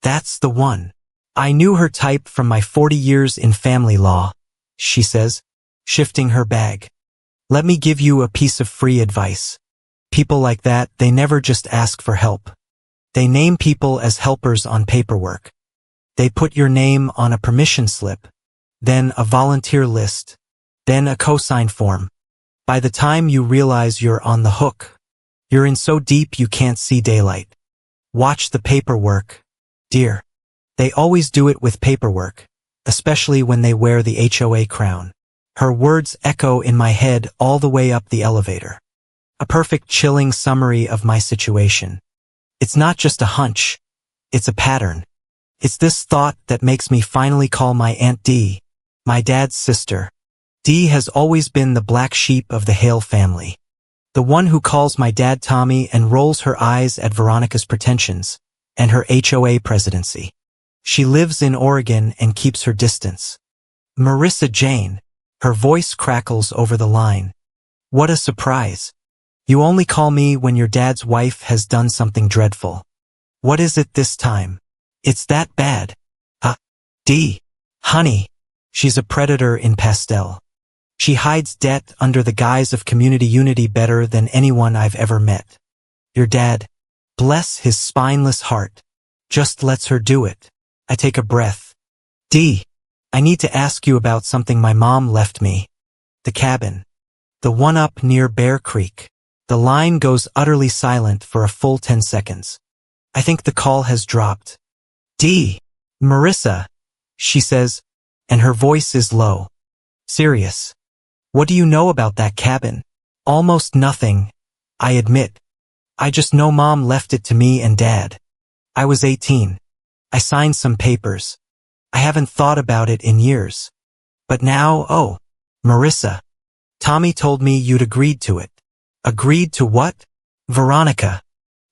[SPEAKER 1] That's the one. I knew her type from my 40 years in family law, she says, shifting her bag. Let me give you a piece of free advice. People like that, they never just ask for help. They name people as helpers on paperwork. They put your name on a permission slip, then a volunteer list, then a cosign form. By the time you realize you're on the hook, you're in so deep you can't see daylight. Watch the paperwork, dear. They always do it with paperwork, especially when they wear the HOA crown. Her words echo in my head all the way up the elevator. A perfect chilling summary of my situation. It's not just a hunch. It's a pattern. It's this thought that makes me finally call my Aunt Dee, my dad's sister. Dee has always been the black sheep of the Hale family. The one who calls my dad Tommy and rolls her eyes at Veronica's pretensions and her HOA presidency. She lives in Oregon and keeps her distance. Marissa Jane. Her voice crackles over the line. What a surprise. You only call me when your dad's wife has done something dreadful. What is it this time? It's that bad. Dee. Honey. She's a predator in pastel. She hides debt under the guise of community unity better than anyone I've ever met. Your dad, bless his spineless heart, just lets her do it. I take a breath. Dee, I need to ask you about something my mom left me. The cabin. The one up near Bear Creek. The line goes utterly silent for a full 10 seconds. I think the call has dropped. Dee, Marissa, she says, and her voice is low. Serious. What do you know about that cabin? Almost nothing, I admit. I just know Mom left it to me and Dad. I was 18. I signed some papers. I haven't thought about it in years. But now, oh, Marissa. Tommy told me you'd agreed to it. Agreed to what? Veronica.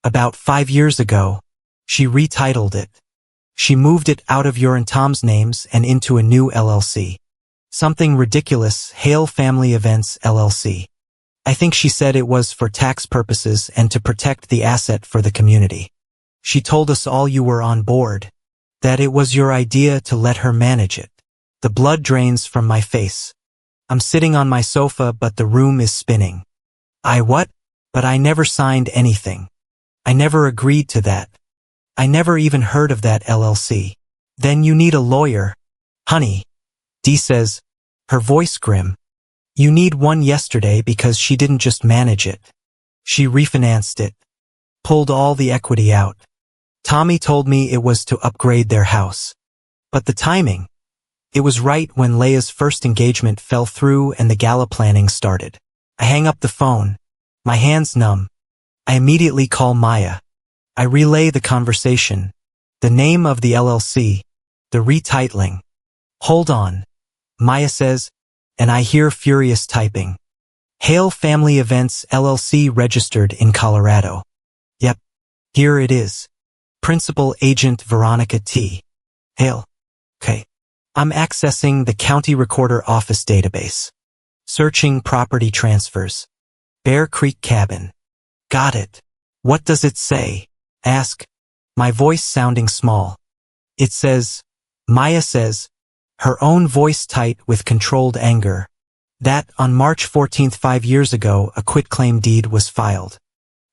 [SPEAKER 1] About 5 years ago, she retitled it. She moved it out of your and Tom's names and into a new LLC. Something ridiculous, Hale Family Events LLC. I think she said it was for tax purposes and to protect the asset for the community. She told us all you were on board, that it was your idea to let her manage it. The blood drains from my face. I'm sitting on my sofa but the room is spinning. What? But I never signed anything. I never agreed to that. I never even heard of that LLC. Then you need a lawyer. Honey. Dee says, her voice grim. You need one yesterday because she didn't just manage it. She refinanced it. Pulled all the equity out. Tommy told me it was to upgrade their house. But the timing. It was right when Leia's first engagement fell through and the gala planning started. I hang up the phone. My hands numb. I immediately call Maya. I relay the conversation. The name of the LLC. The retitling. Hold on. Maya says, and I hear furious typing. Hale Family Events LLC registered in Colorado. Yep. Here it is. Principal Agent Veronica T. Hale. Okay. I'm accessing the County Recorder Office database. Searching property transfers. Bear Creek Cabin. Got it. What does it say? Ask. My voice sounding small. It says, Maya says, her own voice tight with controlled anger, that on March 14th 5 years ago a quitclaim deed was filed.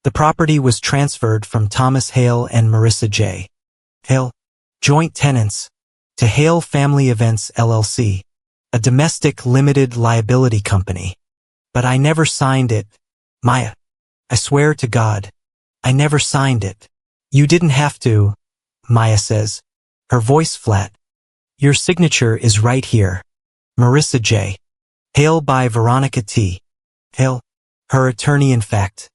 [SPEAKER 1] The property was transferred from Thomas Hale and Marissa J. Hale, joint tenants, to Hale Family Events LLC, a domestic limited liability company. But I never signed it. Maya, I swear to God, I never signed it. You didn't have to, Maya says, her voice flat. Your signature is right here. Marissa J. Hale by Veronica T. Hale. Her attorney, in fact,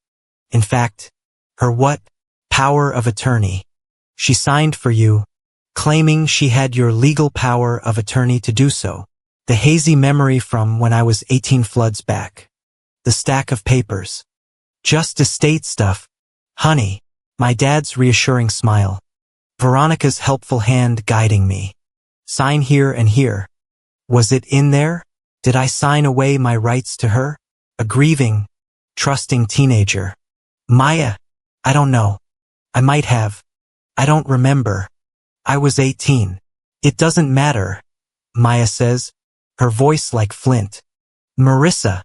[SPEAKER 1] her what? Power of attorney. She signed for you, claiming she had your legal power of attorney to do so. The hazy memory from when I was 18 floods back. The stack of papers. Just estate stuff. Honey. My dad's reassuring smile. Veronica's helpful hand guiding me. Sign here and here. Was it in there? Did I sign away my rights to her? A grieving, trusting teenager. Maya. I don't know. I might have. I don't remember. I was 18. It doesn't matter, Maya says, her voice like flint. Marissa,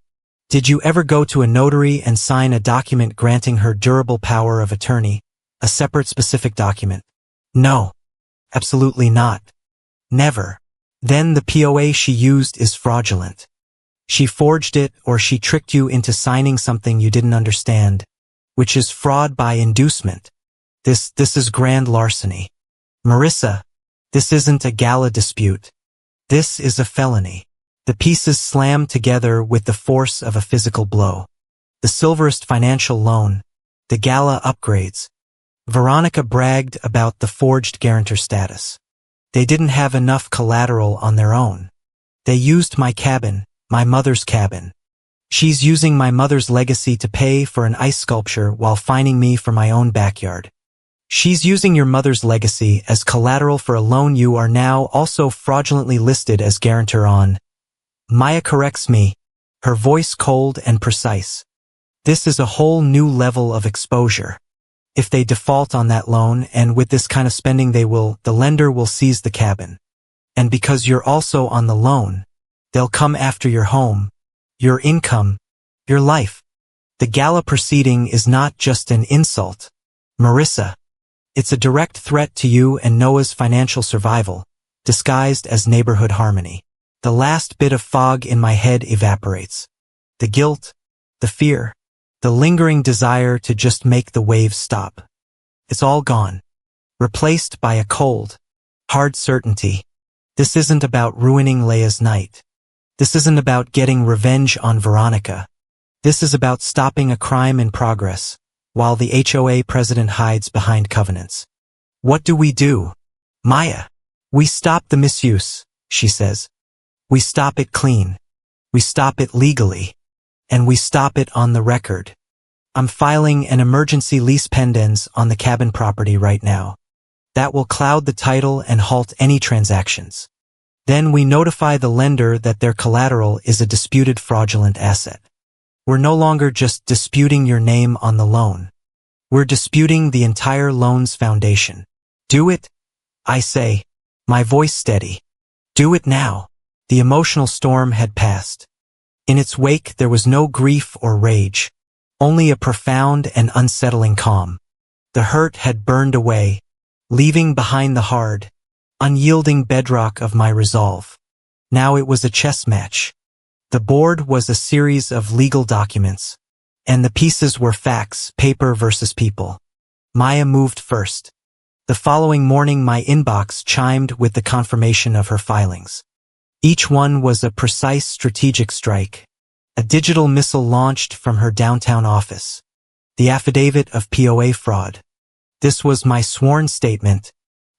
[SPEAKER 1] did you ever go to a notary and sign a document granting her durable power of attorney, a separate specific document? No. Absolutely not. Never. Then the POA she used is fraudulent. She forged it or she tricked you into signing something you didn't understand, which is fraud by inducement. This is grand larceny. Marissa, this isn't a Gala dispute. This is a felony. The pieces slammed together with the force of a physical blow. The Silverest financial loan, the Gala upgrades. Veronica bragged about the forged guarantor status. They didn't have enough collateral on their own. They used my cabin, my mother's cabin. She's using my mother's legacy to pay for an ice sculpture while fining me for my own backyard. She's using your mother's legacy as collateral for a loan you are now also fraudulently listed as guarantor on. Maya corrects me, her voice cold and precise. This is a whole new level of exposure. If they default on that loan and with this kind of spending the lender will seize the cabin. And because you're also on the loan, they'll come after your home, your income, your life. The Gala proceeding is not just an insult, Marissa. It's a direct threat to you and Noah's financial survival, disguised as neighborhood harmony. The last bit of fog in my head evaporates. The guilt, the fear, the lingering desire to just make the waves stop. It's all gone. Replaced by a cold, hard certainty. This isn't about ruining Leia's night. This isn't about getting revenge on Veronica. This is about stopping a crime in progress, while the HOA president hides behind covenants. What do we do? Maya. We stop the misuse, she says. We stop it clean. We stop it legally. And we stop it on the record. I'm filing an emergency lease pendens on the cabin property right now. That will cloud the title and halt any transactions. Then we notify the lender that their collateral is a disputed fraudulent asset. We're no longer just disputing your name on the loan. We're disputing the entire loan's foundation. Do it, I say, my voice steady. Do it now. The emotional storm had passed. In its wake there was no grief or rage, only a profound and unsettling calm. The hurt had burned away, leaving behind the hard, unyielding bedrock of my resolve. Now it was a chess match. The board was a series of legal documents, and the pieces were facts, paper versus people. Maya moved first. The following morning my inbox chimed with the confirmation of her filings. Each one was a precise strategic strike. A digital missile launched from her downtown office. The affidavit of POA fraud. This was my sworn statement,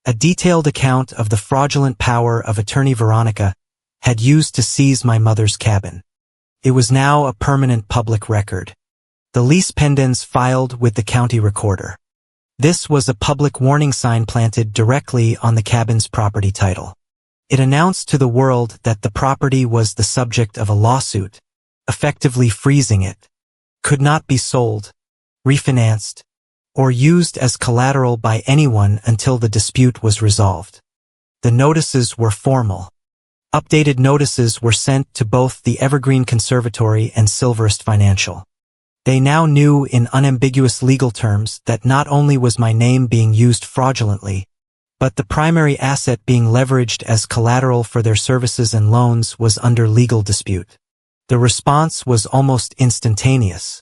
[SPEAKER 1] a detailed account of the fraudulent power of attorney Veronica had used to seize my mother's cabin. It was now a permanent public record. The lease pendens filed with the county recorder. This was a public warning sign planted directly on the cabin's property title. It announced to the world that the property was the subject of a lawsuit, effectively freezing it, could not be sold, refinanced, or used as collateral by anyone until the dispute was resolved. The notices were formal. Updated notices were sent to both the Evergreen Conservatory and Silverest Financial. They now knew in unambiguous legal terms that not only was my name being used fraudulently, but the primary asset being leveraged as collateral for their services and loans was under legal dispute. The response was almost instantaneous.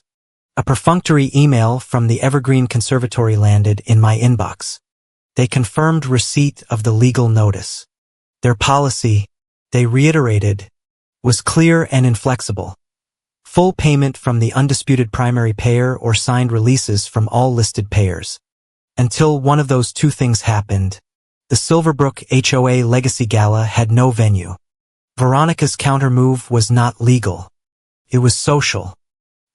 [SPEAKER 1] A perfunctory email from the Evergreen Conservatory landed in my inbox. They confirmed receipt of the legal notice. Their policy, they reiterated, was clear and inflexible. full payment from the undisputed primary payer or signed releases from all listed payers. Until one of those two things happened, the Silverbrook HOA Legacy Gala had no venue. Veronica's countermove was not legal. It was social.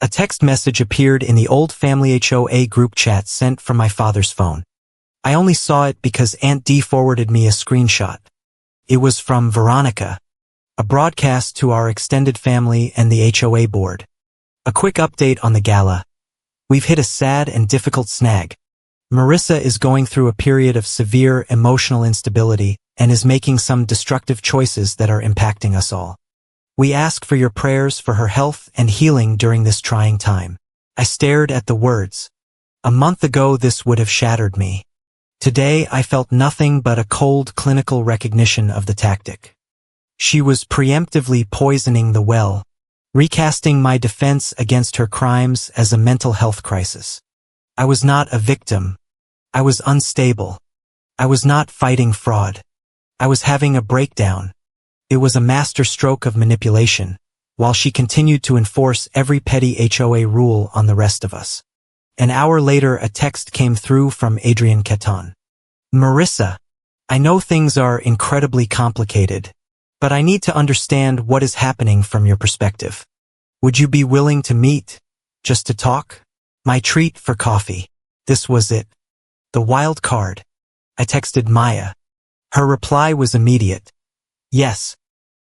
[SPEAKER 1] A text message appeared in the old family HOA group chat sent from my father's phone. I only saw it because Aunt Dee forwarded me a screenshot. It was from Veronica, a broadcast to our extended family and the HOA board. A quick update on the gala. We've hit a sad and difficult snag. Marissa is going through a period of severe emotional instability and is making some destructive choices that are impacting us all. We ask for your prayers for her health and healing during this trying time. I stared at the words. A month ago this would have shattered me. Today I felt nothing but a cold clinical recognition of the tactic. She was preemptively poisoning the well, recasting my defense against her crimes as a mental health crisis. I was not a victim. I was unstable. I was not fighting fraud. I was having a breakdown. It was a master stroke of manipulation, while she continued to enforce every petty HOA rule on the rest of us. An hour later, a text came through from Adrian Caton. Marissa, I know things are incredibly complicated, but I need to understand what is happening from your perspective. Would you be willing to meet, just to talk? My treat for coffee. This was it. The wild card. I texted Maya. Her reply was immediate. Yes.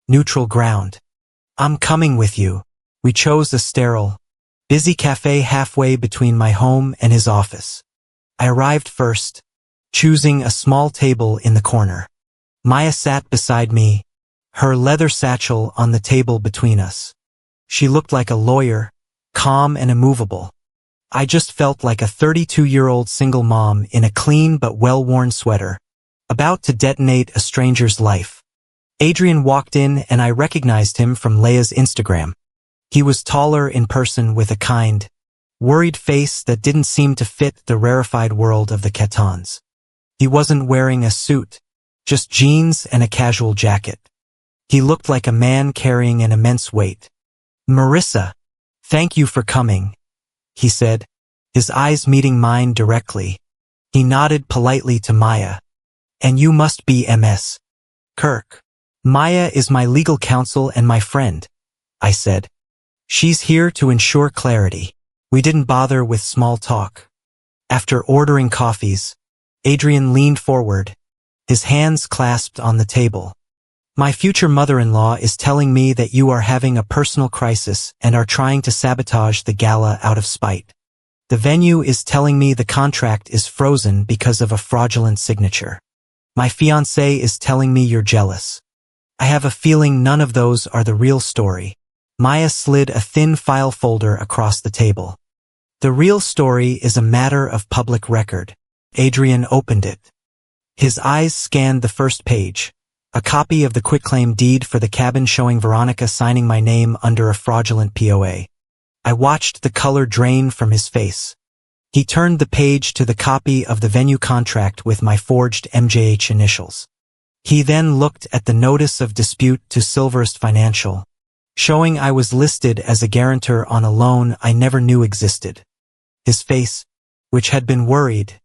[SPEAKER 1] Neutral ground. I'm coming with you. We chose a sterile, busy cafe halfway between my home and his office. I arrived first, choosing a small table in the corner. Maya sat beside me, her leather satchel on the table between us. She looked like a lawyer, calm and immovable. I just felt like a 32-year-old single mom in a clean but well-worn sweater, about to detonate a stranger's life. Adrian walked in and I recognized him from Leia's Instagram. He was taller in person with a kind, worried face that didn't seem to fit the rarefied world of the Catons. He wasn't wearing a suit, just jeans and a casual jacket. He looked like a man carrying an immense weight. Marissa, thank you for coming, he said, his eyes meeting mine directly. He nodded politely to Maya. And you must be Ms. Kirk. Maya is my legal counsel and my friend, I said. She's here to ensure clarity. We didn't bother with small talk. After ordering coffees, Adrian leaned forward, his hands clasped on the table. My future mother-in-law is telling me that you are having a personal crisis and are trying to sabotage the gala out of spite. The venue is telling me the contract is frozen because of a fraudulent signature. My fiancé is telling me you're jealous. I have a feeling none of those are the real story. Maya slid a thin file folder across the table. The real story is a matter of public record. Adrian opened it. His eyes scanned the first page, a copy of the quitclaim deed for the cabin showing Veronica signing my name under a fraudulent POA. I watched the color drain from his face. He turned the page to the copy of the venue contract with my forged MJH initials. He then looked at the notice of dispute to Silverest Financial, showing I was listed as a guarantor on a loan I never knew existed. His face, which had been worried,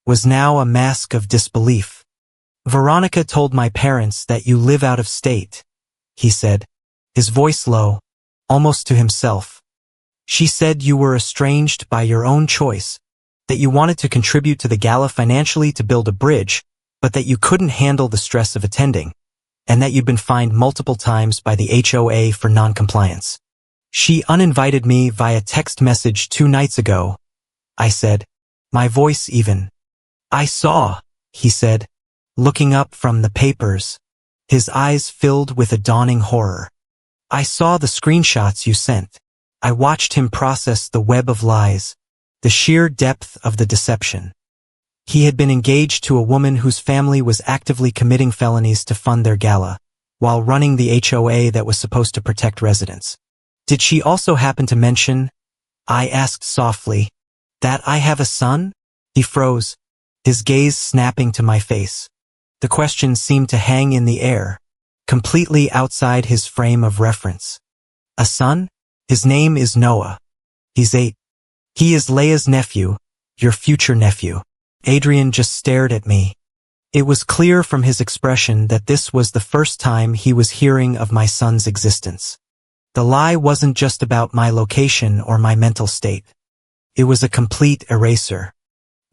[SPEAKER 1] was now a mask of disbelief. Veronica told my parents that you live out of state, he said, his voice low, almost to himself. She said you were estranged by your own choice, that you wanted to contribute to the gala financially to build a bridge, but that you couldn't handle the stress of attending, and that you'd been fined multiple times by the HOA for non-compliance. She uninvited me via text message 2 nights ago, I said, my voice even. I saw, he said, looking up from the papers, his eyes filled with a dawning horror. I saw the screenshots you sent. I watched him process the web of lies, the sheer depth of the deception. He had been engaged to a woman whose family was actively committing felonies to fund their gala, while running the HOA that was supposed to protect residents. Did she also happen to mention, I asked softly, that I have a son? He froze, his gaze snapping to my face. The question seemed to hang in the air, completely outside his frame of reference. A son? His name is Noah. He's 8. He is Leia's nephew, your future nephew. Adrian just stared at me. It was clear from his expression that this was the first time he was hearing of my son's existence. The lie wasn't just about my location or my mental state. It was a complete eraser.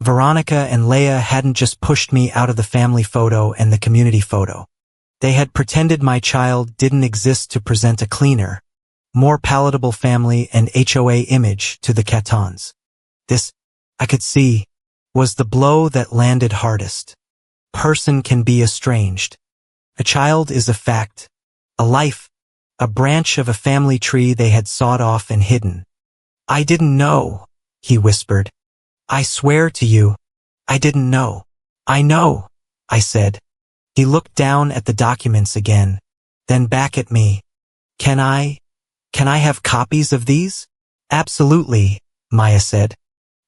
[SPEAKER 1] Veronica and Leia hadn't just pushed me out of the family photo and the community photo. They had pretended my child didn't exist to present a cleaner, more palatable family and HOA image to the Catons. This, I could see, was the blow that landed hardest. Person can be estranged. A child is a fact, a life, a branch of a family tree they had sawed off and hidden. I didn't know, he whispered. I swear to you, I didn't know. I know, I said. He looked down at the documents again, then back at me. Can I have copies of these? Absolutely, Maya said.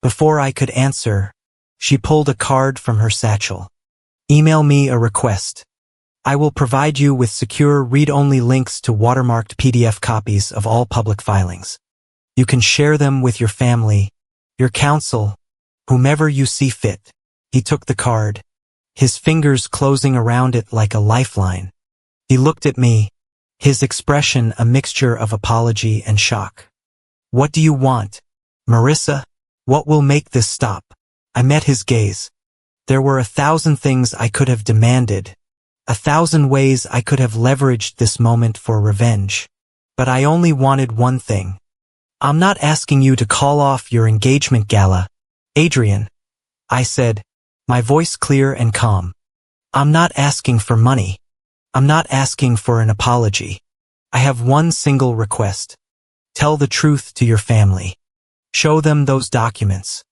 [SPEAKER 1] Before I could answer, she pulled a card from her satchel. Email me a request. I will provide you with secure read-only links to watermarked PDF copies of all public filings. You can share them with your family, your counsel, whomever you see fit. He took the card, his fingers closing around it like a lifeline. He looked at me, his expression a mixture of apology and shock. What do you want, Marissa? What will make this stop? I met his gaze. There were 1,000 things I could have demanded, 1,000 ways I could have leveraged this moment for revenge. But I only wanted one thing. I'm not asking you to call off your engagement gala, Adrian, I said, my voice clear and calm. I'm not asking for money. I'm not asking for an apology. I have one single request. Tell the truth to your family. Show them those documents.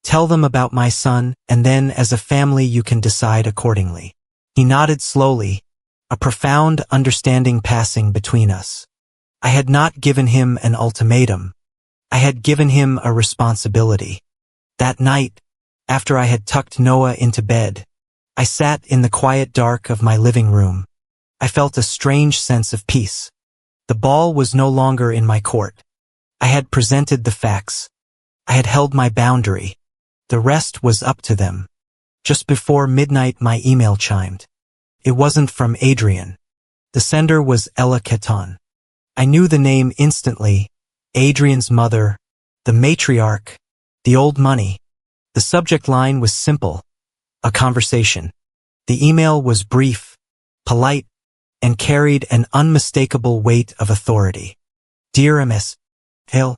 [SPEAKER 1] Tell them about my son, and then as a family you can decide accordingly. He nodded slowly, a profound understanding passing between us. I had not given him an ultimatum. I had given him a responsibility. That night, after I had tucked Noah into bed, I sat in the quiet dark of my living room. I felt a strange sense of peace. The ball was no longer in my court. I had presented the facts. I had held my boundary. The rest was up to them. Just before midnight my email chimed. It wasn't from Adrian. The sender was Ella Caton. I knew the name instantly. Adrian's mother, the matriarch, the old money. The subject line was simple. A conversation. The email was brief, polite, and carried an unmistakable weight of authority. Dear Ms. Hill,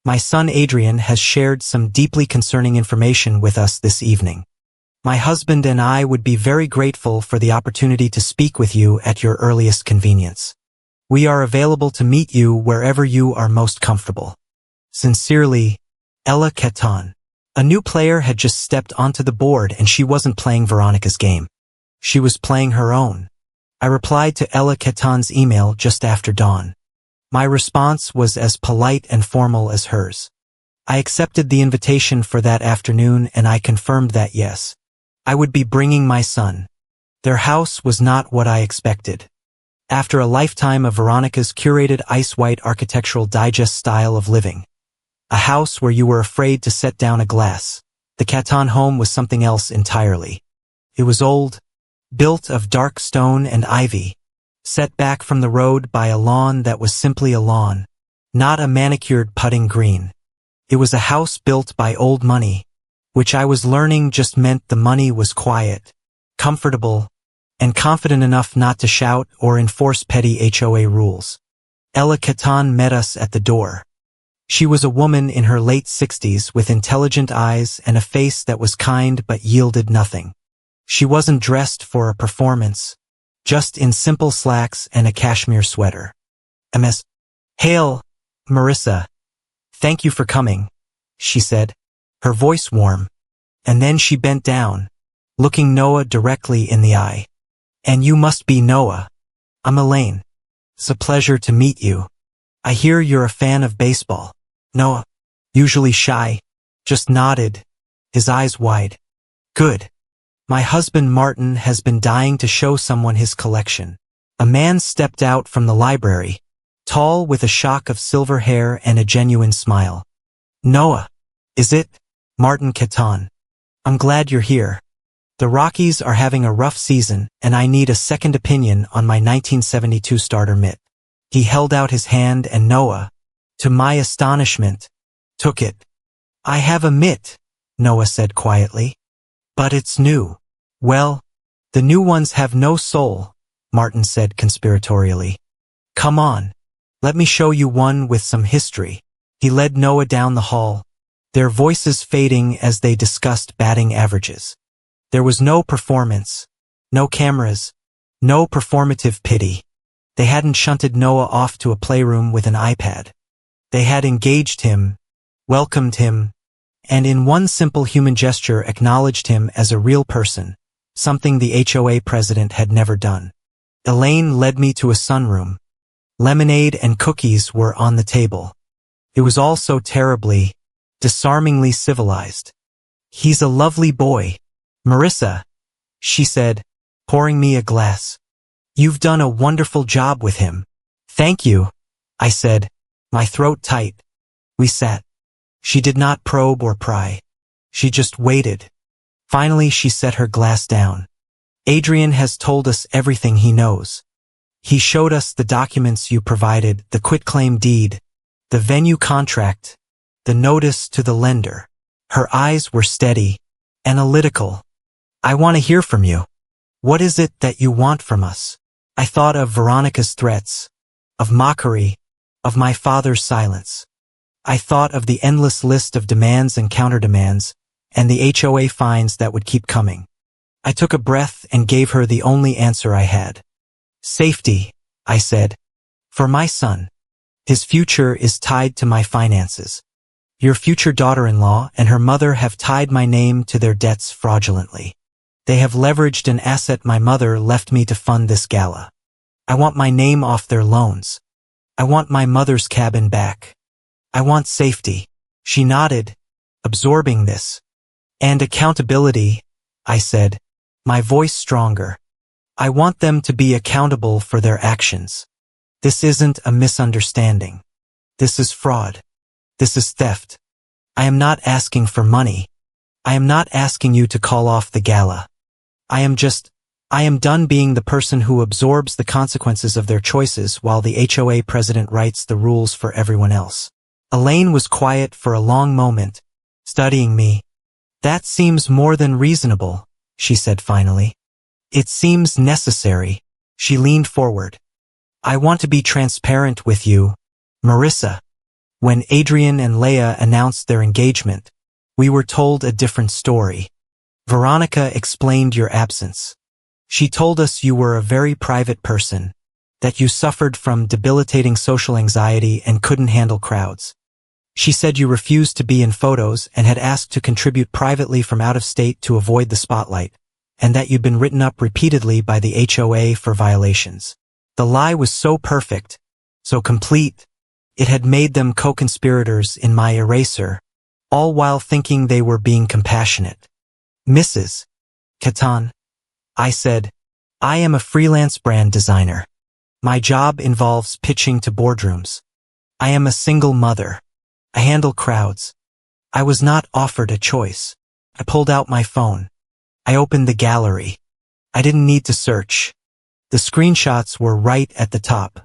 [SPEAKER 1] my son Adrian has shared some deeply concerning information with us this evening. My husband and I would be very grateful for the opportunity to speak with you at your earliest convenience. We are available to meet you wherever you are most comfortable. Sincerely, Ella Caton. A new player had just stepped onto the board and she wasn't playing Veronica's game. She was playing her own. I replied to Ella Caton's email just after dawn. My response was as polite and formal as hers. I accepted the invitation for that afternoon and I confirmed that yes, I would be bringing my son. Their house was not what I expected. After a lifetime of Veronica's curated ice-white architectural digest style of living, a house where you were afraid to set down a glass, the Caton home was something else entirely. It was old, built of dark stone and ivy, set back from the road by a lawn that was simply a lawn, not a manicured putting green. It was a house built by old money, which I was learning just meant the money was quiet, comfortable, and confident enough not to shout or enforce petty HOA rules. Ella Caton met us at the door. She was a woman in her late 60s with intelligent eyes and a face that was kind but yielded nothing. She wasn't dressed for a performance, just in simple slacks and a cashmere sweater. Ms. Hail, Marissa. Thank you for coming, she said, her voice warm. And then she bent down, looking Noah directly in the eye. And you must be Noah. I'm Elaine. It's a pleasure to meet you. I hear you're a fan of baseball. Noah, usually shy, just nodded, his eyes wide. Good. My husband Martin has been dying to show someone his collection. A man stepped out from the library, tall with a shock of silver hair and a genuine smile. "Noah, is it? Martin Caton. I'm glad you're here. The Rockies are having a rough season, and I need a second opinion on my 1972 starter mitt." He held out his hand and Noah, to my astonishment, took it. "I have a mitt," Noah said quietly. "But it's new." "Well, the new ones have no soul," Martin said conspiratorially. "Come on, let me show you one with some history." He led Noah down the hall, their voices fading as they discussed batting averages. There was no performance, no cameras, no performative pity. They hadn't shunted Noah off to a playroom with an iPad. They had engaged him, welcomed him, and in one simple human gesture acknowledged him as a real person, something the HOA president had never done. Elaine led me to a sunroom. Lemonade and cookies were on the table. It was all so terribly, disarmingly civilized. "He's a lovely boy, Marissa," she said, pouring me a glass. "You've done a wonderful job with him." "Thank you," I said, my throat tight. We sat. She did not probe or pry. She just waited. Finally, she set her glass down. "Adrian has told us everything he knows. He showed us the documents you provided, the quitclaim deed, the venue contract, the notice to the lender." Her eyes were steady, analytical. "I want to hear from you. What is it that you want from us?" I thought of Veronica's threats, of mockery, of my father's silence. I thought of the endless list of demands and counterdemands, and the HOA fines that would keep coming. I took a breath and gave her the only answer I had. "Safety," I said. "For my son. His future is tied to my finances. Your future daughter-in-law and her mother have tied my name to their debts fraudulently. They have leveraged an asset my mother left me to fund this gala. I want my name off their loans. I want my mother's cabin back. I want safety." She nodded, absorbing this. "And accountability," I said, my voice stronger. "I want them to be accountable for their actions. This isn't a misunderstanding. This is fraud. This is theft. I am not asking for money. I am not asking you to call off the gala. I am done being the person who absorbs the consequences of their choices while the HOA president writes the rules for everyone else." Elaine was quiet for a long moment, studying me. "That seems more than reasonable," she said finally. "It seems necessary." She leaned forward. "I want to be transparent with you, Marissa. When Adrian and Leah announced their engagement, we were told a different story. Veronica explained your absence. She told us you were a very private person, that you suffered from debilitating social anxiety and couldn't handle crowds. She said you refused to be in photos and had asked to contribute privately from out of state to avoid the spotlight, and that you'd been written up repeatedly by the HOA for violations. The lie was so perfect, so complete, it had made them co-conspirators in my eraser, all while thinking they were being compassionate. Mrs. Caton, I said, I am a freelance brand designer. My job involves pitching to boardrooms. I am a single mother. I handle crowds. I was not offered a choice. I pulled out my phone. I opened the gallery. I didn't need to search. The screenshots were right at the top.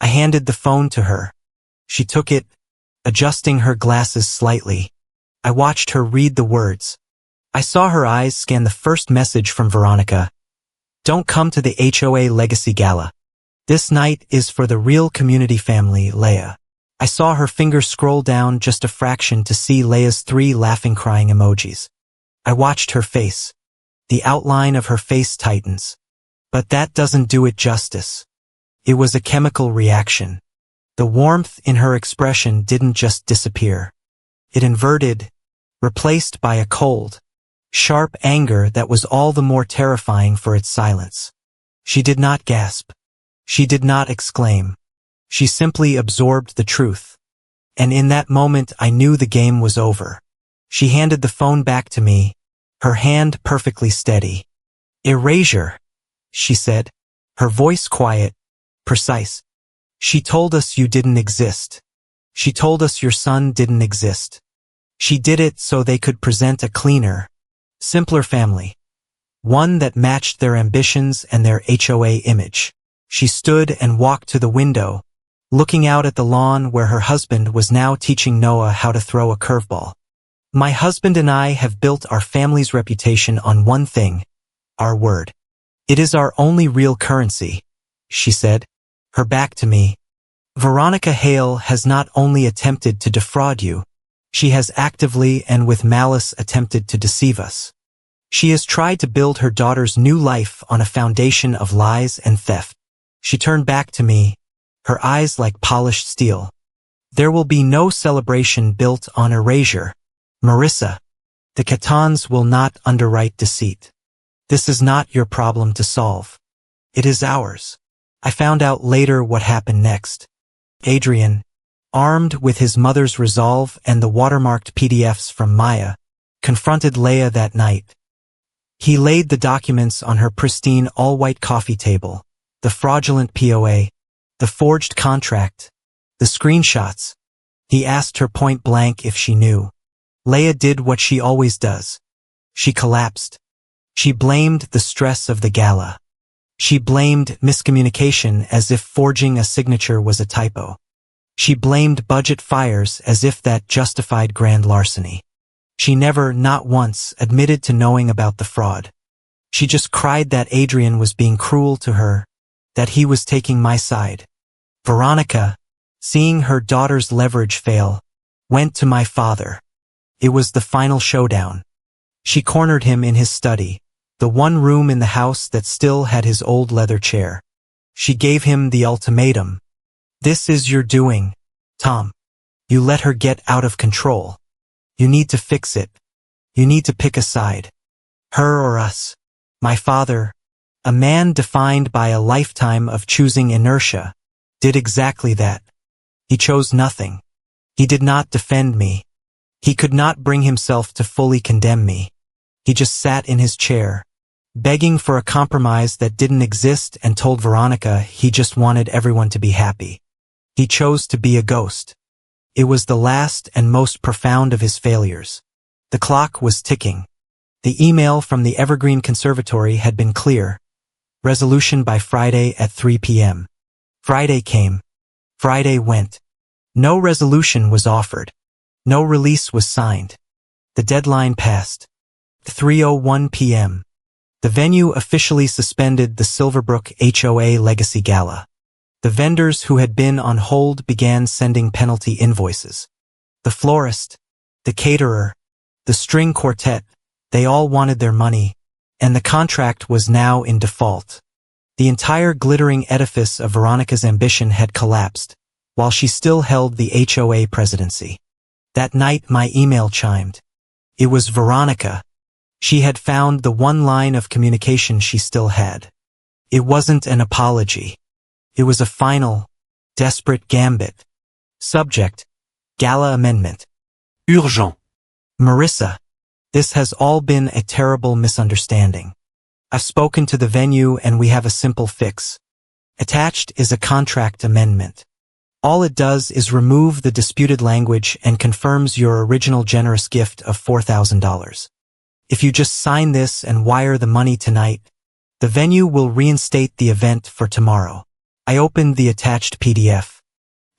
[SPEAKER 1] I handed the phone to her. She took it, adjusting her glasses slightly. I watched her read the words. I saw her eyes scan the first message from Veronica. Don't come to the HOA Legacy Gala. This night is for the real community family, Leah. I saw her fingers scroll down just a fraction to see Leah's 3 laughing crying emojis. I watched her face. The outline of her face tightens. But that doesn't do it justice. It was a chemical reaction. The warmth in her expression didn't just disappear. It inverted, replaced by a cold, sharp anger that was all the more terrifying for its silence. She did not gasp. She did not exclaim. She simply absorbed the truth. And in that moment I knew the game was over. She handed the phone back to me, her hand perfectly steady. Erasure, she said, her voice quiet, precise. She told us you didn't exist. She told us your son didn't exist. She did it so they could present a cleaner, simpler family. One that matched their ambitions and their HOA image. She stood and walked to the window, looking out at the lawn where her husband was now teaching Noah how to throw a curveball. My husband and I have built our family's reputation on one thing, our word. It is our only real currency, she said, her back to me. Veronica Hale has not only attempted to defraud you, she has actively and with malice attempted to deceive us. She has tried to build her daughter's new life on a foundation of lies and theft. She turned back to me, her eyes like polished steel. There will be no celebration built on erasure. Marissa, the Catons will not underwrite deceit. This is not your problem to solve. It is ours. I found out later what happened next. Adrian, armed with his mother's resolve and the watermarked PDFs from Maya, confronted Leah that night. He laid the documents on her pristine all-white coffee table, the fraudulent POA, the forged contract, the screenshots. He asked her point blank if she knew. Leah did what she always does. She collapsed. She blamed the stress of the gala. She blamed miscommunication as if forging a signature was a typo. She blamed budget fires as if that justified grand larceny. She never, not once, admitted to knowing about the fraud. She just cried that Adrian was being cruel to her, that he was taking my side. Veronica, seeing her daughter's leverage fail, went to my father. It was the final showdown. She cornered him in his study, the one room in the house that still had his old leather chair. She gave him the ultimatum. This is your doing, Tom. You let her get out of control. You need to fix it. You need to pick a side. Her or us. My father, a man defined by a lifetime of choosing inertia, did exactly that. He chose nothing. He did not defend me. He could not bring himself to fully condemn me. He just sat in his chair, begging for a compromise that didn't exist, and told Veronica he just wanted everyone to be happy. He chose to be a ghost. It was the last and most profound of his failures. The clock was ticking. The email from the Evergreen Conservatory had been clear. Resolution by Friday at 3 p.m. Friday came. Friday went. No resolution was offered. No release was signed. The deadline passed. 3:01 p.m. The venue officially suspended the Silverbrook HOA Legacy Gala. The vendors who had been on hold began sending penalty invoices. The florist, the caterer, the string quartet, they all wanted their money, and the contract was now in default. The entire glittering edifice of Veronica's ambition had collapsed, while she still held the HOA presidency. That night my email chimed. It was Veronica. She had found the one line of communication she still had. It wasn't an apology. It was a final, desperate gambit. Subject: Gala Amendment. Urgent. Marissa, this has all been a terrible misunderstanding. I've spoken to the venue and we have a simple fix. Attached is a contract amendment. All it does is remove the disputed language and confirms your original generous gift of $4,000. If you just sign this and wire the money tonight, the venue will reinstate the event for tomorrow. I opened the attached PDF.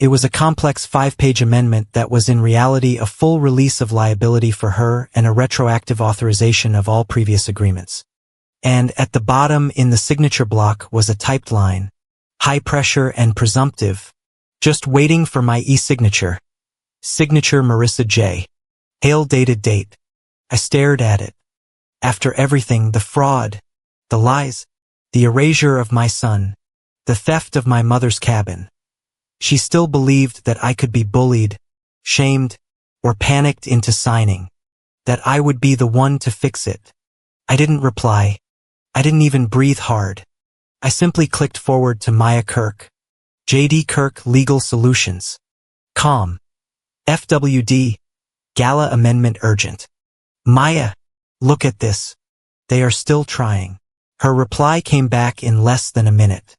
[SPEAKER 1] It was a complex 5-page amendment that was in reality a full release of liability for her and a retroactive authorization of all previous agreements. And at the bottom in the signature block was a typed line, high pressure and presumptive, just waiting for my e-signature. Signature Marissa J. Hale dated date. I stared at it. After everything, the fraud, the lies, the erasure of my son, the theft of my mother's cabin. She still believed that I could be bullied, shamed, or panicked into signing, that I would be the one to fix it. I didn't reply. I didn't even breathe hard. I simply clicked forward to Maya Kirk. J.D. Kirk Legal Solutions. Calm. FWD. Gala Amendment Urgent. Maya, look at this. They are still trying. Her reply came back in less than a minute.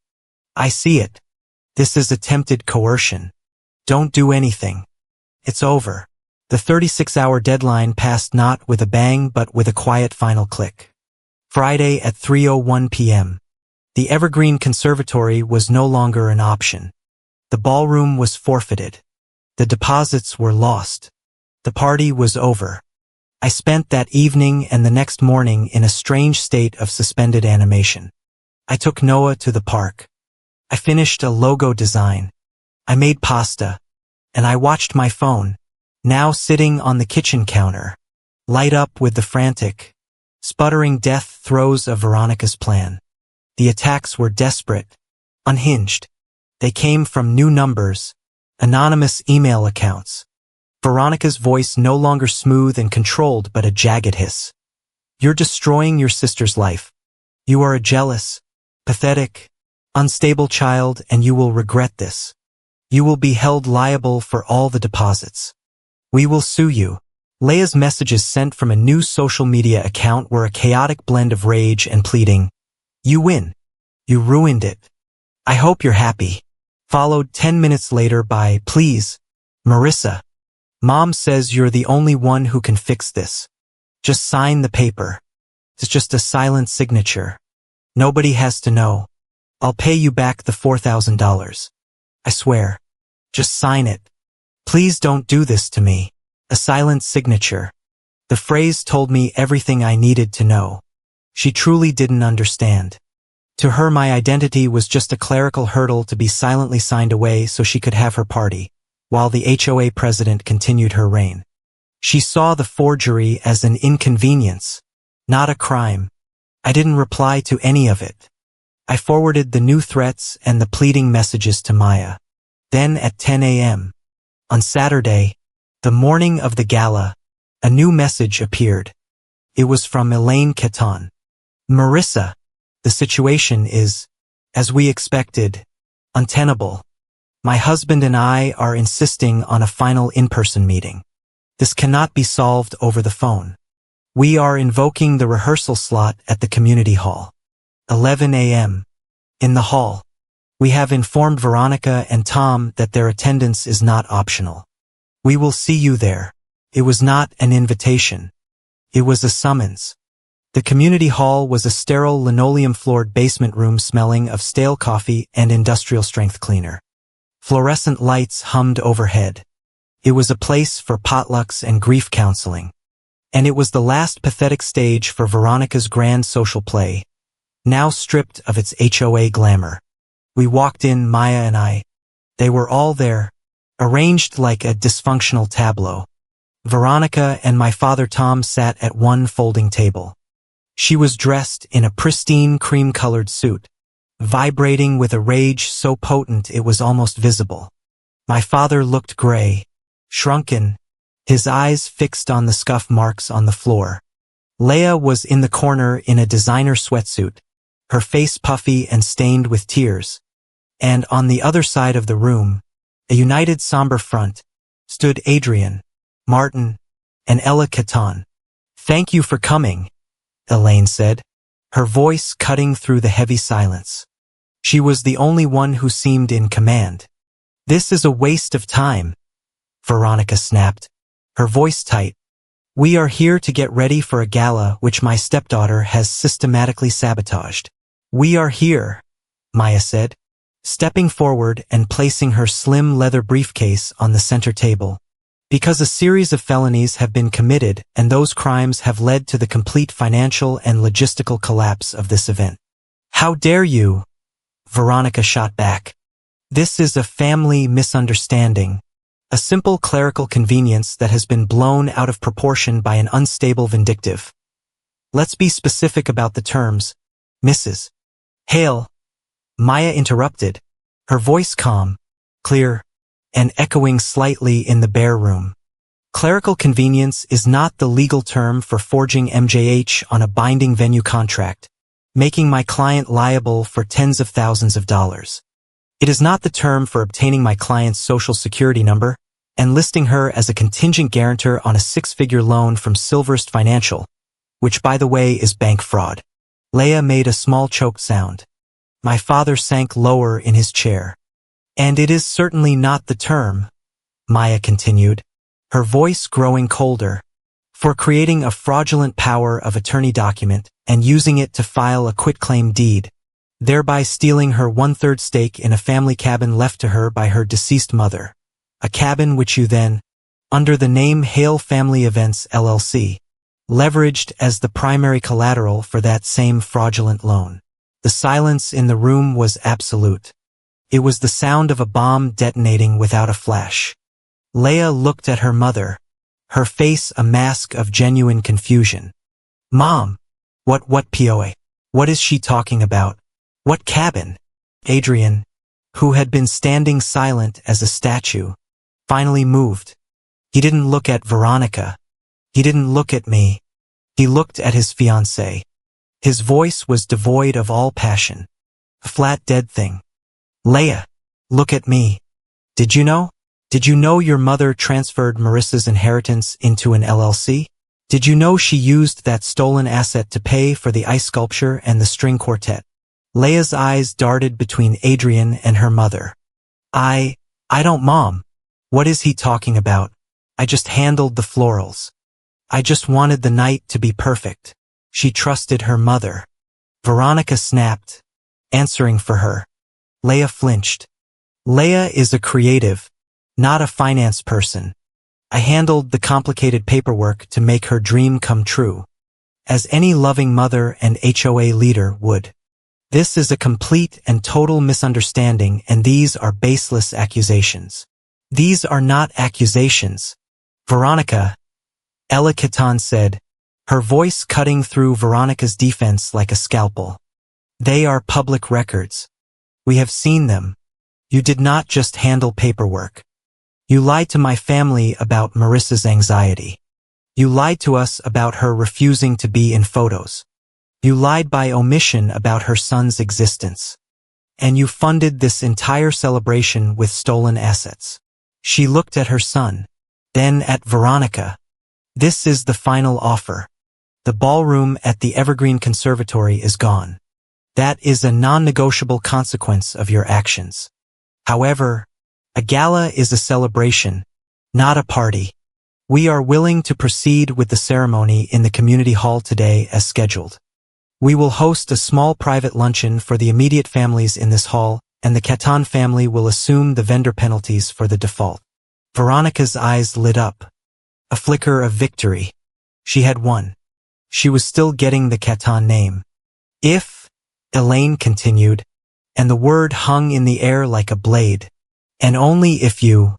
[SPEAKER 1] I see it. This is attempted coercion. Don't do anything. It's over. The 36-hour deadline passed not with a bang but with a quiet final click. Friday at 3:01 p.m. The Evergreen Conservatory was no longer an option. The ballroom was forfeited. The deposits were lost. The party was over. I spent that evening and the next morning in a strange state of suspended animation. I took Noah to the park. I finished a logo design. I made pasta. And I watched my phone, now sitting on the kitchen counter, light up with the frantic, sputtering death throes of Veronica's plan. The attacks were desperate, unhinged. They came from new numbers, anonymous email accounts. Veronica's voice no longer smooth and controlled but a jagged hiss. You're destroying your sister's life. You are a jealous, pathetic, unstable child and you will regret this. You will be held liable for all the deposits. We will sue you. Leia's messages sent from a new social media account were a chaotic blend of rage and pleading. You win. You ruined it. I hope you're happy. Followed 10 minutes later by, please, Marissa. Mom says you're the only one who can fix this. Just sign the paper. It's just a silent signature. Nobody has to know. I'll pay you back the $4,000. I swear. Just sign it. Please don't do this to me. A silent signature. The phrase told me everything I needed to know. She truly didn't understand. To her, my identity was just a clerical hurdle to be silently signed away so she could have her party, while the HOA president continued her reign. She saw the forgery as an inconvenience, not a crime. I didn't reply to any of it. I forwarded the new threats and the pleading messages to Maya. Then at 10 a.m. on Saturday, the morning of the gala, a new message appeared. It was from Elaine Caton. Marissa, the situation is, as we expected, untenable. My husband and I are insisting on a final in-person meeting. This cannot be solved over the phone. We are invoking the rehearsal slot at the community hall. 11 a.m. In the hall. We have informed Veronica and Tom that their attendance is not optional. We will see you there. It was not an invitation. It was a summons. The community hall was a sterile linoleum-floored basement room smelling of stale coffee and industrial-strength cleaner. Fluorescent lights hummed overhead. It was a place for potlucks and grief counseling. And it was the last pathetic stage for Veronica's grand social play, now stripped of its HOA glamour. We walked in, Maya and I. They were all there, arranged like a dysfunctional tableau. Veronica and my father Tom sat at one folding table. She was dressed in a pristine cream-colored suit, vibrating with a rage so potent it was almost visible. My father looked gray, shrunken, his eyes fixed on the scuff marks on the floor. Leia was in the corner in a designer sweatsuit, her face puffy and stained with tears. And on the other side of the room, a united somber front, stood Adrian, Martin, and Ella Caton. Thank you for coming, Elaine said, her voice cutting through the heavy silence. She was the only one who seemed in command. This is a waste of time, Veronica snapped, her voice tight. We are here to get ready for a gala which my stepdaughter has systematically sabotaged. We are here, Maya said, stepping forward and placing her slim leather briefcase on the center table. Because a series of felonies have been committed and those crimes have led to the complete financial and logistical collapse of this event. How dare you? Veronica shot back. This is a family misunderstanding, a simple clerical convenience that has been blown out of proportion by an unstable vindictive. Let's be specific about the terms, Mrs. Hale. Maya interrupted, her voice calm, clear, and echoing slightly in the bare room. Clerical convenience is not the legal term for forging MJH on a binding venue contract, making my client liable for tens of thousands of dollars. It is not the term for obtaining my client's social security number and listing her as a contingent guarantor on a six-figure loan from Silverst Financial, which by the way is bank fraud. Leia made a small choked sound. My father sank lower in his chair. And it is certainly not the term, Maya continued, her voice growing colder, for creating a fraudulent power of attorney document and using it to file a quitclaim deed, thereby stealing her 1/3 stake in a family cabin left to her by her deceased mother, a cabin which you then, under the name Hale Family Events LLC, leveraged as the primary collateral for that same fraudulent loan. The silence in the room was absolute. It was the sound of a bomb detonating without a flash. Leah looked at her mother, her face a mask of genuine confusion. Mom, what POA? What is she talking about? What cabin? Adrian, who had been standing silent as a statue, finally moved. He didn't look at Veronica. He didn't look at me. He looked at his fiancée. His voice was devoid of all passion. A flat dead thing. Leah, look at me. Did you know? Did you know your mother transferred Marissa's inheritance into an LLC? Did you know she used that stolen asset to pay for the ice sculpture and the string quartet? Leah's eyes darted between Adrian and her mother. I don't, Mom. What is he talking about? I just handled the florals. I just wanted the night to be perfect. She trusted her mother. Veronica snapped, answering for her. Leah flinched. Leah is a creative, not a finance person. I handled the complicated paperwork to make her dream come true, as any loving mother and HOA leader would. This is a complete and total misunderstanding, and these are baseless accusations. These are not accusations. Veronica, Ella Catan said, her voice cutting through Veronica's defense like a scalpel. They are public records. We have seen them. You did not just handle paperwork. You lied to my family about Marissa's anxiety. You lied to us about her refusing to be in photos. You lied by omission about her son's existence. And you funded this entire celebration with stolen assets. She looked at her son, then at Veronica. This is the final offer. The ballroom at the Evergreen Conservatory is gone. That is a non-negotiable consequence of your actions. However, a gala is a celebration, not a party. We are willing to proceed with the ceremony in the community hall today as scheduled. We will host a small private luncheon for the immediate families in this hall, and the Catan family will assume the vendor penalties for the default. Veronica's eyes lit up. A flicker of victory. She had won. She was still getting the Catan name. If, Elaine continued, and the word hung in the air like a blade, and only if you,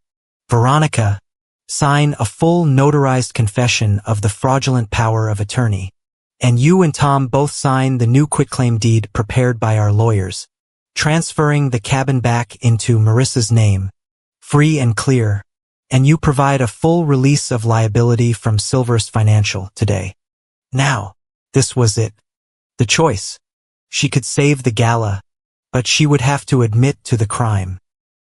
[SPEAKER 1] Veronica, sign a full notarized confession of the fraudulent power of attorney, and you and Tom both sign the new quitclaim deed prepared by our lawyers, transferring the cabin back into Marissa's name, free and clear, and you provide a full release of liability from Silver's Financial today. Now, this was it. The choice. She could save the gala, but she would have to admit to the crime.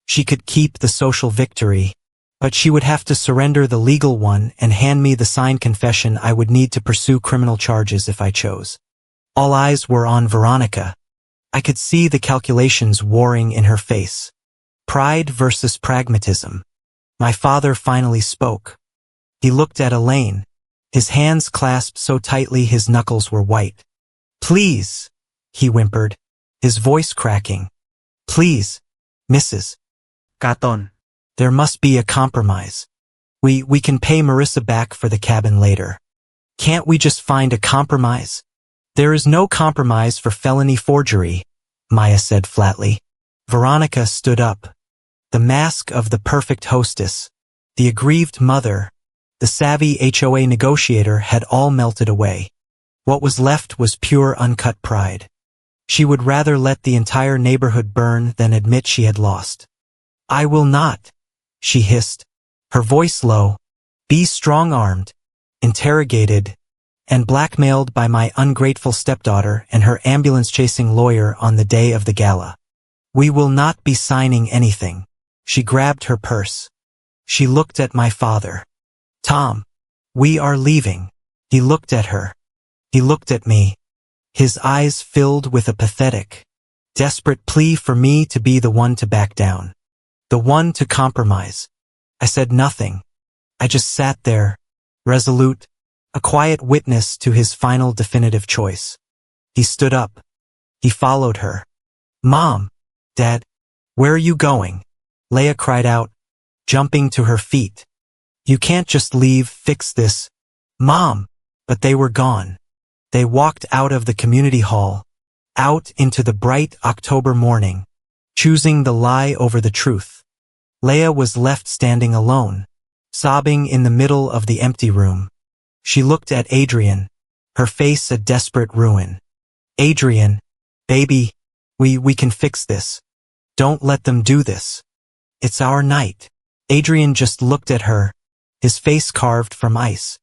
[SPEAKER 1] She could keep the social victory, but she would have to surrender the legal one and hand me the signed confession I would need to pursue criminal charges if I chose. All eyes were on Veronica. I could see the calculations warring in her face. Pride versus pragmatism. My father finally spoke. He looked at Elaine, his hands clasped so tightly his knuckles were white. Please, he whimpered, his voice cracking. Please, Mrs. Caton. There must be a compromise. We can pay Marissa back for the cabin later. Can't we just find a compromise? There is no compromise for felony forgery, Maya said flatly. Veronica stood up. The mask of the perfect hostess, the aggrieved mother, the savvy HOA negotiator had all melted away. What was left was pure uncut pride. She would rather let the entire neighborhood burn than admit she had lost. I will not, she hissed, her voice low, be strong-armed, interrogated, and blackmailed by my ungrateful stepdaughter and her ambulance-chasing lawyer on the day of the gala. We will not be signing anything. She grabbed her purse. She looked at my father. Tom, we are leaving. He looked at her. He looked at me. His eyes filled with a pathetic, desperate plea for me to be the one to back down. the one to compromise. I said nothing. I just sat there, resolute, a quiet witness to his final definitive choice. He stood up. He followed her. "Mom! Dad! Where are you going?" Leia cried out, jumping to her feet. "You can't just leave, fix this." "Mom!" But they were gone. They walked out of the community hall, out into the bright October morning, choosing the lie over the truth. Leia was left standing alone, sobbing in the middle of the empty room. She looked at Adrian, her face a desperate ruin. "Adrian, baby, we can fix this. Don't let them do this. It's our night." Adrian just looked at her, his face carved from ice.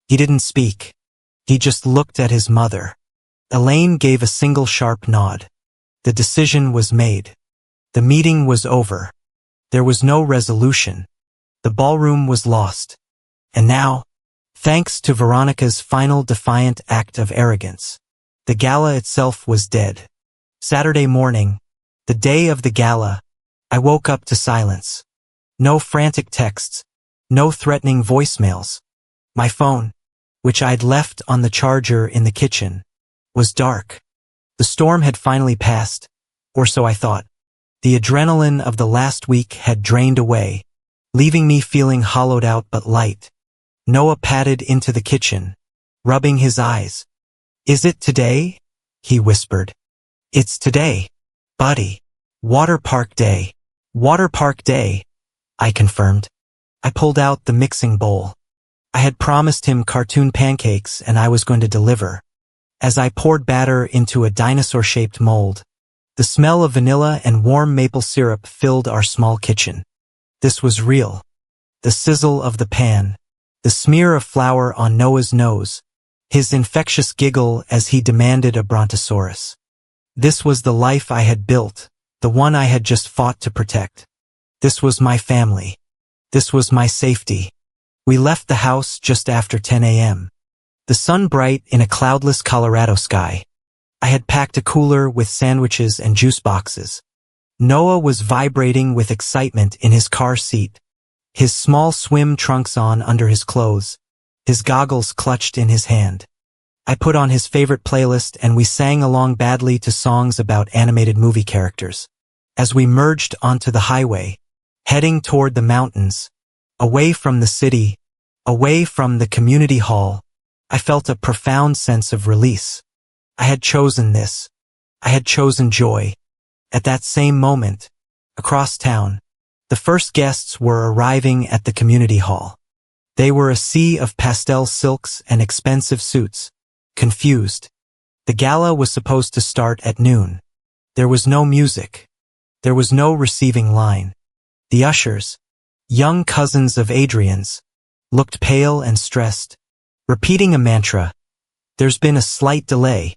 [SPEAKER 1] He didn't speak. He just looked at his mother. Elaine gave a single sharp nod. The decision was made. The meeting was over. There was no resolution. The ballroom was lost. And now, thanks to Veronica's final defiant act of arrogance, the gala itself was dead. Saturday morning, the day of the gala, I woke up to silence. No frantic texts, no threatening voicemails. My phone, which I'd left on the charger in the kitchen, was dark. The storm had finally passed, or so I thought. The adrenaline of the last week had drained away, leaving me feeling hollowed out but light. Noah padded into the kitchen, rubbing his eyes. "Is it today?" he whispered. "It's today, buddy. Water park day." "Water park day," I confirmed. I pulled out the mixing bowl. I had promised him cartoon pancakes and I was going to deliver. As I poured batter into a dinosaur-shaped mold, the smell of vanilla and warm maple syrup filled our small kitchen. This was real. The sizzle of the pan, the smear of flour on Noah's nose, his infectious giggle as he demanded a brontosaurus. This was the life I had built, the one I had just fought to protect. This was my family. This was my safety. We left the house just after 10 a.m. The sun bright in a cloudless Colorado sky. I had packed a cooler with sandwiches and juice boxes. Noah was vibrating with excitement in his car seat, his small swim trunks on under his clothes, his goggles clutched in his hand. I put on his favorite playlist and we sang along badly to songs about animated movie characters. As we merged onto the highway, heading toward the mountains, away from the city, away from the community hall, I felt a profound sense of release. I had chosen this. I had chosen joy. At that same moment, across town, the first guests were arriving at the community hall. They were a sea of pastel silks and expensive suits, confused. The gala was supposed to start at noon. There was no music. There was no receiving line. The ushers, young cousins of Adrian's, looked pale and stressed, repeating a mantra. "There's been a slight delay.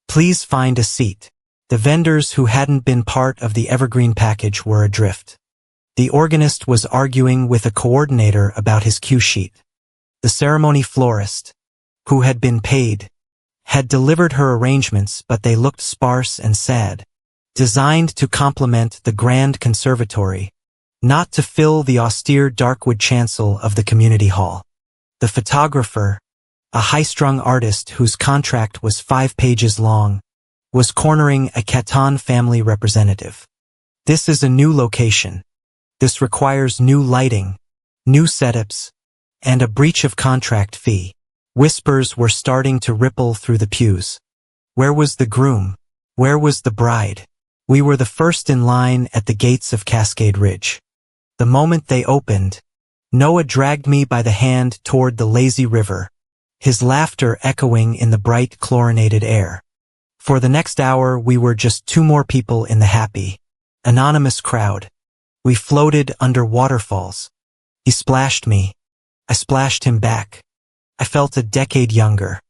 [SPEAKER 1] Please find a seat." The vendors who hadn't been part of the evergreen package were adrift. The organist was arguing with a coordinator about his cue sheet. The ceremony florist, who had been paid, had delivered her arrangements, but they looked sparse and sad, designed to complement the grand conservatory, not to fill the austere darkwood chancel of the community hall. The photographer, a high-strung artist whose contract was 5 pages long, was cornering a Catan family representative. "This is a new location. This requires new lighting, new setups, and a breach of contract fee." Whispers were starting to ripple through the pews. Where was the groom? Where was the bride? We were the first in line at the gates of Cascade Ridge. The moment they opened, Noah dragged me by the hand toward the lazy river, his laughter echoing in the bright chlorinated air. For the next hour we were just 2 more people in the happy, anonymous crowd. We floated under waterfalls. He splashed me. I splashed him back. I felt a decade younger.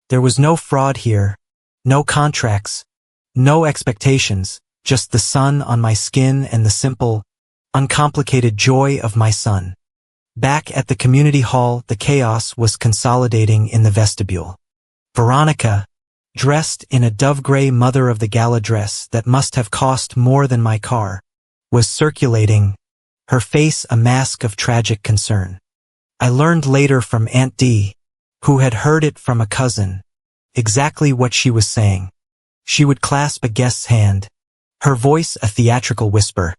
[SPEAKER 1] There was no fraud here, no contracts, no expectations, just the sun on my skin and the simple, uncomplicated joy of my son. Back at the community hall, the chaos was consolidating in the vestibule. Veronica, dressed in a dove-gray mother of the gala dress that must have cost more than my car, was circulating, her face a mask of tragic concern. I learned later from Aunt D, who had heard it from a cousin, exactly what she was saying. She would clasp a guest's hand, her voice a theatrical whisper.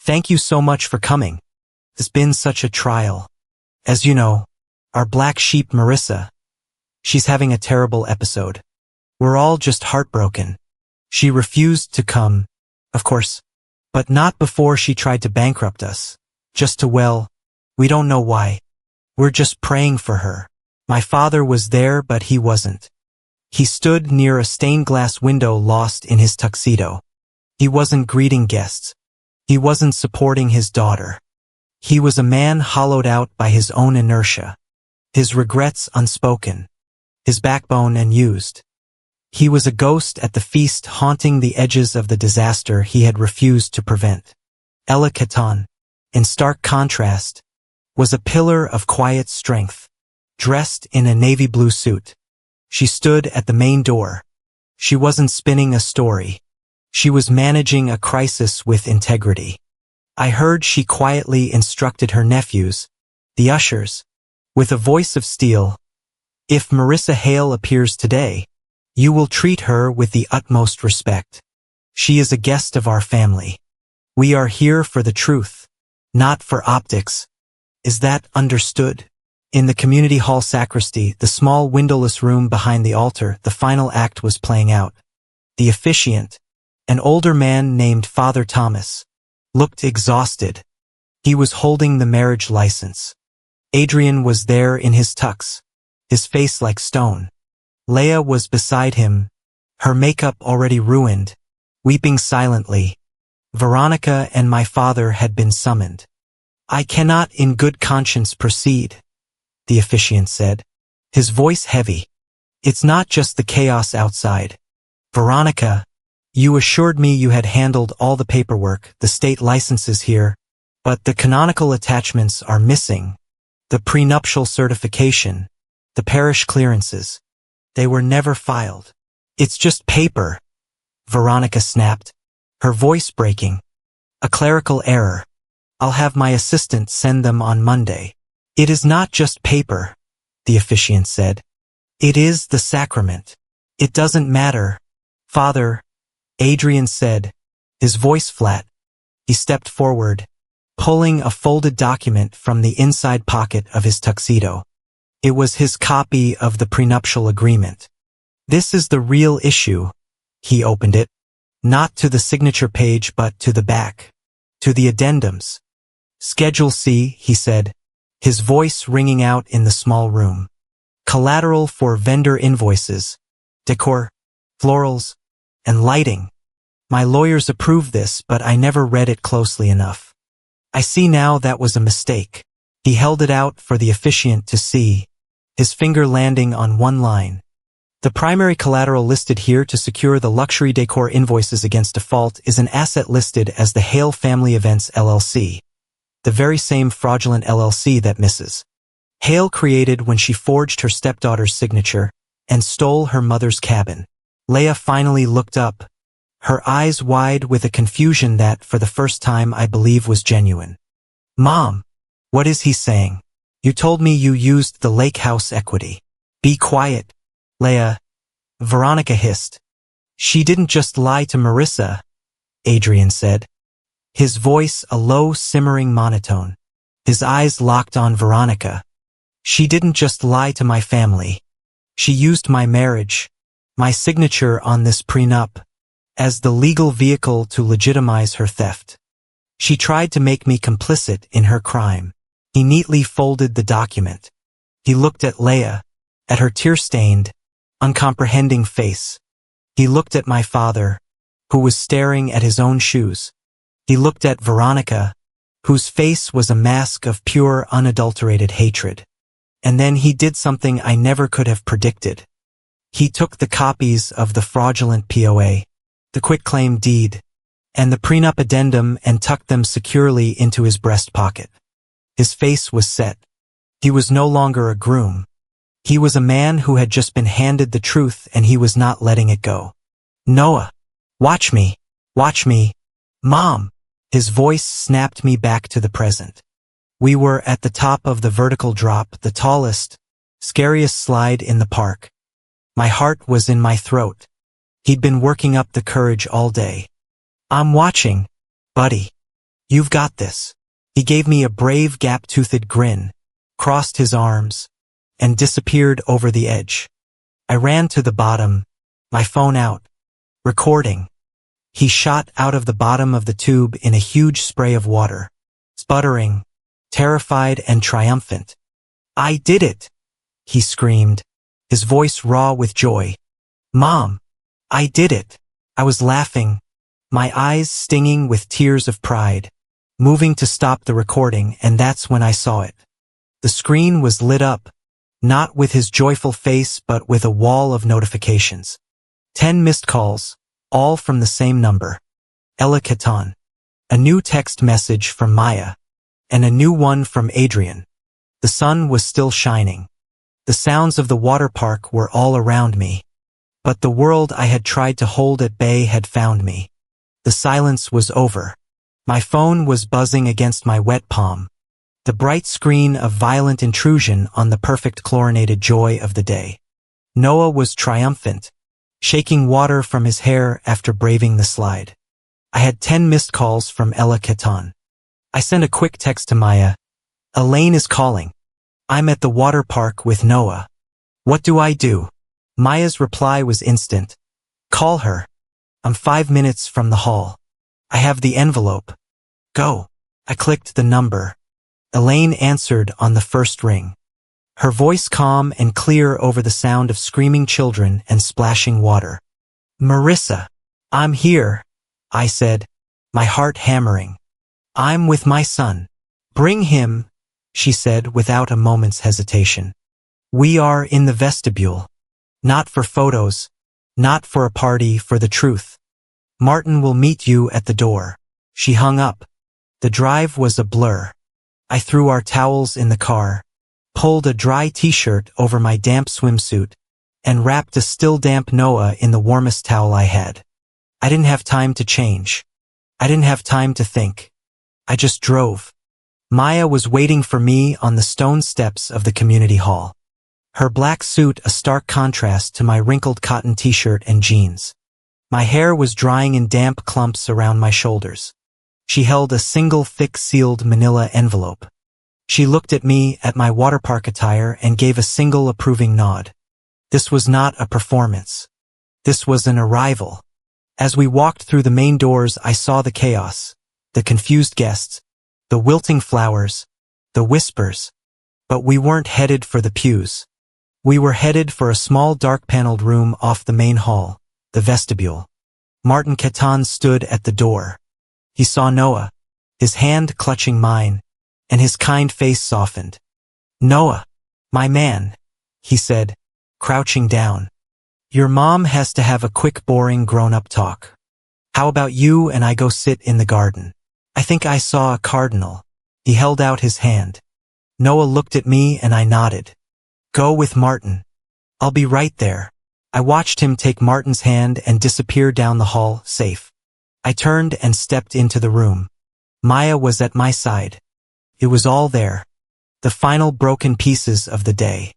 [SPEAKER 1] "Thank you so much for coming. It's been such a trial. As you know, our black sheep Marissa, she's having a terrible episode. We're all just heartbroken. She refused to come, of course, but not before she tried to bankrupt us. Just to, well, we don't know why. We're just praying for her." My father was there, but he wasn't. He stood near a stained glass window lost in his tuxedo. He wasn't greeting guests. He wasn't supporting his daughter. He was a man hollowed out by his own inertia, his regrets unspoken, his backbone unused. He was a ghost at the feast, haunting the edges of the disaster he had refused to prevent. Ella Catan, in stark contrast, was a pillar of quiet strength, dressed in a navy blue suit. She stood at the main door. She wasn't spinning a story. She was managing a crisis with integrity. I heard she quietly instructed her nephews, the ushers, with a voice of steel, "If Marissa Hale appears today, you will treat her with the utmost respect. She is a guest of our family. We are here for the truth, not for optics. Is that understood?" In the community hall sacristy, the small windowless room behind the altar, the final act was playing out. The officiant, an older man named Father Thomas, looked exhausted. He was holding the marriage license. Adrian was there in his tux, his face like stone. Leah was beside him, her makeup already ruined, weeping silently. Veronica and my father had been summoned. "I cannot in good conscience proceed," the officiant said, his voice heavy. "It's not just the chaos outside. Veronica, you assured me you had handled all the paperwork, the state licenses here, but the canonical attachments are missing. The prenuptial certification, the parish clearances. They were never filed." "It's just paper," Veronica snapped, her voice breaking. "A clerical error. I'll have my assistant send them on Monday." "It is not just paper," the officiant said. "It is the sacrament. It doesn't matter, Father," Adrian said, his voice flat. He stepped forward, pulling a folded document from the inside pocket of his tuxedo. It was his copy of the prenuptial agreement. "This is the real issue." He opened it, not to the signature page but to the back, to the addendums. "Schedule C," he said, his voice ringing out in the small room. "Collateral for vendor invoices, decor, florals, and lighting. My lawyers approved this, but I never read it closely enough. I see now that was a mistake." He held it out for the officiant to see, his finger landing on one line. "The primary collateral listed here to secure the luxury decor invoices against default is an asset listed as the Hale Family Events LLC, the very same fraudulent LLC that Mrs. Hale created when she forged her stepdaughter's signature and stole her mother's cabin." Leah finally looked up, her eyes wide with a confusion that, for the first time, I believe was genuine. "Mom, what is he saying? You told me you used the lake house equity." "Be quiet, Leah," Veronica hissed. "She didn't just lie to Marissa," Adrian said, his voice a low, simmering monotone. His eyes locked on Veronica. "She didn't just lie to my family. She used my marriage, my signature on this prenup, as the legal vehicle to legitimize her theft. She tried to make me complicit in her crime." He neatly folded the document. He looked at Leah, at her tear-stained, uncomprehending face. He looked at my father, who was staring at his own shoes. He looked at Veronica, whose face was a mask of pure, unadulterated hatred. And then he did something I never could have predicted. He took the copies of the fraudulent POA, the quitclaim deed, and the prenup addendum and tucked them securely into his breast pocket. His face was set. He was no longer a groom. He was a man who had just been handed the truth and he was not letting it go. "Noah, watch me, Mom," His voice snapped me back to the present. We were at the top of the vertical drop, the tallest, scariest slide in the park. My heart was in my throat. He'd been working up the courage all day. "I'm watching, buddy. You've got this." He gave me a brave gap-toothed grin, crossed his arms, and disappeared over the edge. I ran to the bottom, my phone out, recording. He shot out of the bottom of the tube in a huge spray of water, sputtering, terrified and triumphant. "I did it!" he screamed, his voice raw with joy. "Mom, I did it!" I was laughing, my eyes stinging with tears of pride, moving to stop the recording, and that's when I saw it. The screen was lit up, not with his joyful face but with a wall of notifications. 10 missed calls, all from the same number. Ella Catan. A new text message from Maya. And a new one from Adrian. The sun was still shining. The sounds of the water park were all around me. But the world I had tried to hold at bay had found me. The silence was over. My phone was buzzing against my wet palm. The bright screen of violent intrusion on the perfect chlorinated joy of the day. Noah was triumphant, shaking water from his hair after braving the slide. I had 10 missed calls from Ella Catan. I sent a quick text to Maya. "Elaine is calling. I'm at the water park with Noah. What do I do?" Maya's reply was instant. "Call her. I'm 5 minutes from the hall. I have the envelope. Go." I clicked the number. Elaine answered on the first ring. Her voice calm and clear over the sound of screaming children and splashing water. "Marissa, I'm here," I said, my heart hammering. "I'm with my son. Bring him," she said without a moment's hesitation. "We are in the vestibule. Not for photos, not for a party, for the truth. Martin will meet you at the door." She hung up. The drive was a blur. I threw our towels in the car, pulled a dry t-shirt over my damp swimsuit, and wrapped a still damp Noah in the warmest towel I had. I didn't have time to change. I didn't have time to think. I just drove. Maya was waiting for me on the stone steps of the community hall. Her black suit a stark contrast to my wrinkled cotton t-shirt and jeans. My hair was drying in damp clumps around my shoulders. She held a single thick sealed manila envelope. She looked at me, at my water park attire, and gave a single approving nod. This was not a performance. This was an arrival. As we walked through the main doors, I saw the chaos, the confused guests, the wilting flowers, the whispers. But we weren't headed for the pews. We were headed for a small dark-paneled room off the main hall, the vestibule. Martin Catan stood at the door. He saw Noah, his hand clutching mine, and his kind face softened. "Noah, my man," he said, crouching down. "Your mom has to have a quick, boring grown-up talk. How about you and I go sit in the garden? I think I saw a cardinal." He held out his hand. Noah looked at me and I nodded. "Go with Martin. I'll be right there." I watched him take Martin's hand and disappear down the hall, safe. I turned and stepped into the room. Maya was at my side. It was all there. The final broken pieces of the day.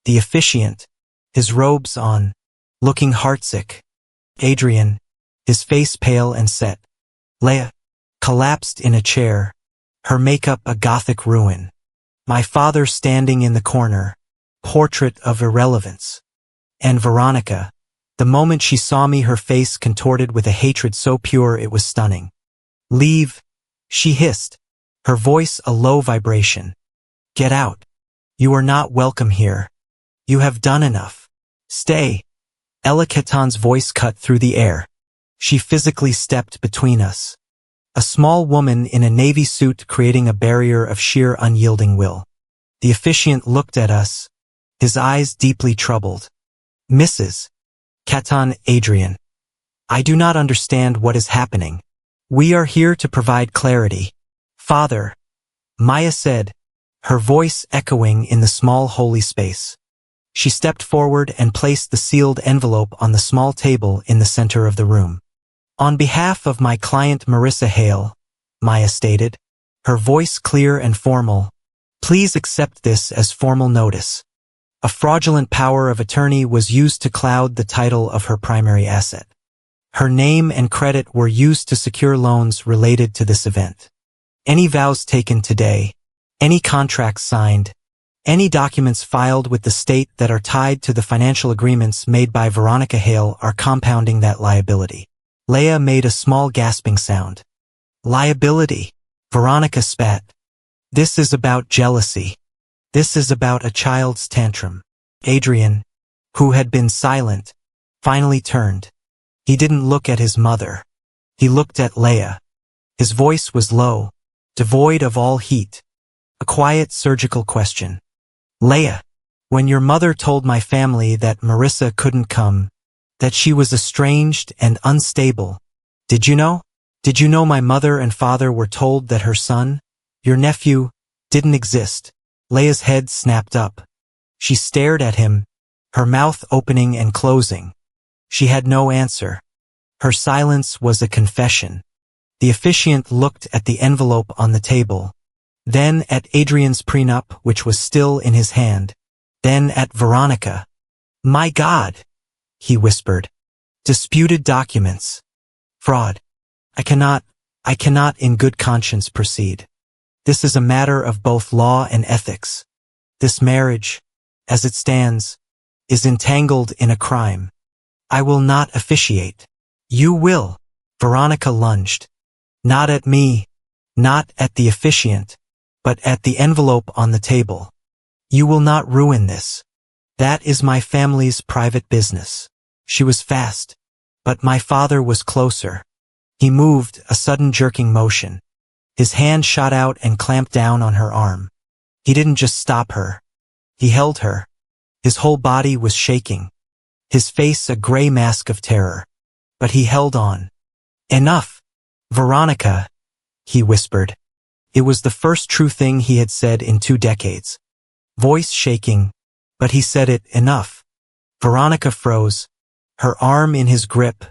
[SPEAKER 1] The officiant, his robes on, looking heartsick. Adrian, his face pale and set. Leah, collapsed in a chair, her makeup a gothic ruin. My father standing in the corner, portrait of irrelevance. And Veronica, the moment she saw me, her face contorted with a hatred so pure it was stunning. "Leave," she hissed, her voice a low vibration. "Get out. You are not welcome here. You have done enough. Stay." Ella Catan's voice cut through the air. She physically stepped between us. A small woman in a navy suit creating a barrier of sheer unyielding will. The officiant looked at us, his eyes deeply troubled. "Mrs. Catan, Adrian, I do not understand what is happening. We are here to provide clarity." "Father," Maya said, her voice echoing in the small holy space. She stepped forward and placed the sealed envelope on the small table in the center of the room. "On behalf of my client Marissa Hale, Maya stated, her voice clear and formal. Please accept this as formal notice. A fraudulent power of attorney was used to cloud the title of her primary asset. Her name and credit were used to secure loans related to this event. Any vows taken today, any contracts signed, any documents filed with the state that are tied to the financial agreements made by Veronica Hale are compounding that liability. Leah made a small gasping sound. Liability. Veronica spat. This is about jealousy. This is about a child's tantrum. Adrian, who had been silent, finally turned. He didn't look at his mother. He looked at Leah. His voice was low, devoid of all heat. A quiet surgical question. Leah, when your mother told my family that Marissa couldn't come, that she was estranged and unstable, did you know? Did you know my mother and father were told that her son, your nephew, didn't exist? Leah's head snapped up. She stared at him, her mouth opening and closing. She had no answer. Her silence was a confession. The officiant looked at the envelope on the table, then at Adrian's prenup, which was still in his hand, then at Veronica. My God, he whispered. Disputed documents. Fraud. I cannot in good conscience proceed. This is a matter of both law and ethics. This marriage, as it stands, is entangled in a crime. I will not officiate. You will. Veronica lunged. Not at me, not at the officiant, but at the envelope on the table. You will not ruin this. That is my family's private business. She was fast, but my father was closer. He moved, a sudden jerking motion. His hand shot out and clamped down on her arm. He didn't just stop her. He held her. His whole body was shaking. His face a gray mask of terror. But he held on. Enough. Veronica, he whispered. It was the first true thing he had said in 2 decades. Voice shaking, but he said it. Enough. Veronica froze, her arm in his grip,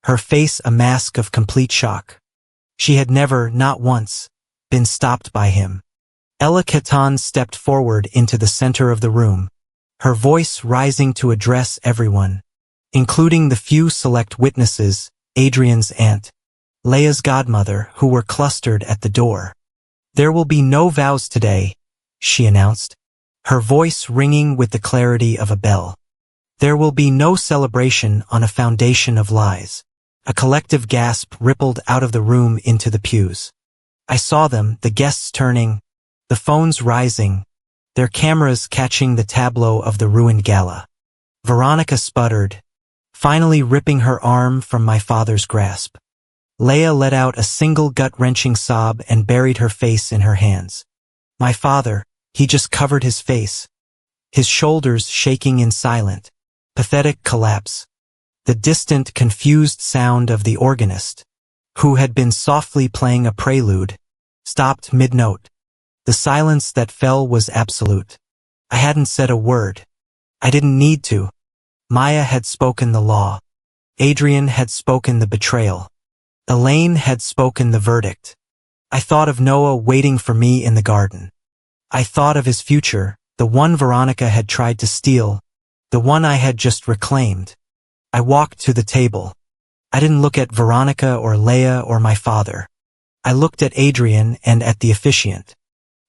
[SPEAKER 1] her face a mask of complete shock. She had never, not once, been stopped by him. Ella Catan stepped forward into the center of the room, her voice rising to address everyone, including the few select witnesses, Adrian's aunt, Leah's godmother, who were clustered at the door. There will be no vows today, she announced, her voice ringing with the clarity of a bell. There will be no celebration on a foundation of lies. A collective gasp rippled out of the room into the pews. I saw them, the guests turning, the phones rising, their cameras catching the tableau of the ruined gala. Veronica sputtered, finally ripping her arm from my father's grasp. Leah let out a single gut-wrenching sob and buried her face in her hands. My father, he just covered his face, his shoulders shaking in silent, pathetic collapse. The distant, confused sound of the organist, who had been softly playing a prelude, stopped mid-note. The silence that fell was absolute. I hadn't said a word. I didn't need to. Maya had spoken the law. Adrian had spoken the betrayal. Elaine had spoken the verdict. I thought of Noah waiting for me in the garden. I thought of his future, the one Veronica had tried to steal, the one I had just reclaimed. I walked to the table. I didn't look at Veronica or Leah or my father. I looked at Adrian and at the officiant.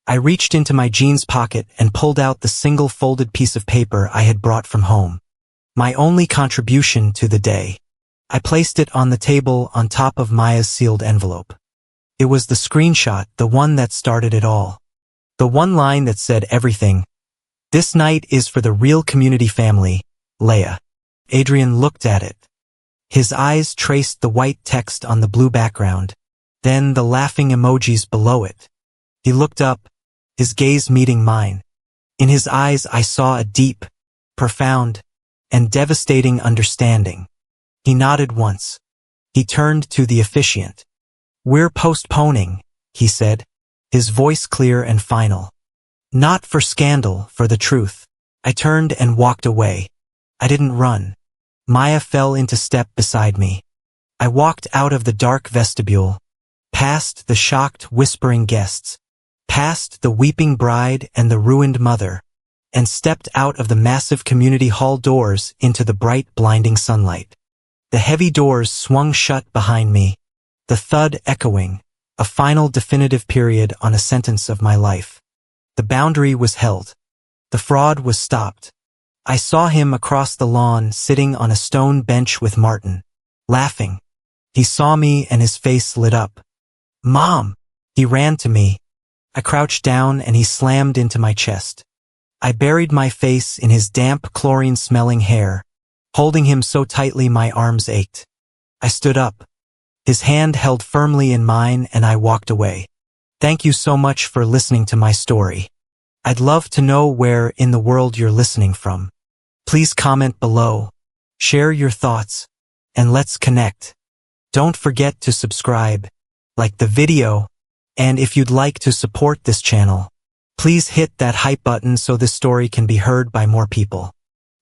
[SPEAKER 1] I reached into my jeans pocket and pulled out the single folded piece of paper I had brought from home. My only contribution to the day. I placed it on the table on top of Maya's sealed envelope. It was the screenshot, the one that started it all. The one line that said everything. This night is for the real community family, Leah. Adrian looked at it. His eyes traced the white text on the blue background, then the laughing emojis below it. He looked up, his gaze meeting mine. In his eyes I saw a deep, profound, and devastating understanding. He nodded once. He turned to the officiant. We're postponing, he said, his voice clear and final. Not for scandal, for the truth. I turned and walked away. I didn't run. Maya fell into step beside me. I walked out of the dark vestibule, past the shocked, whispering guests, past the weeping bride and the ruined mother, and stepped out of the massive community hall doors into the bright, blinding sunlight. The heavy doors swung shut behind me, the thud echoing, a final definitive period on a sentence of my life. The boundary was held. The fraud was stopped. I saw him across the lawn sitting on a stone bench with Martin, laughing. He saw me and his face lit up. "Mom!" He ran to me. I crouched down and he slammed into my chest. I buried my face in his damp, chlorine-smelling hair, holding him so tightly my arms ached. I stood up. His hand held firmly in mine and I walked away. Thank you so much for listening to my story. I'd love to know where in the world you're listening from. Please comment below, share your thoughts, and let's connect. Don't forget to subscribe, like the video, and if you'd like to support this channel, please hit that hype button so this story can be heard by more people.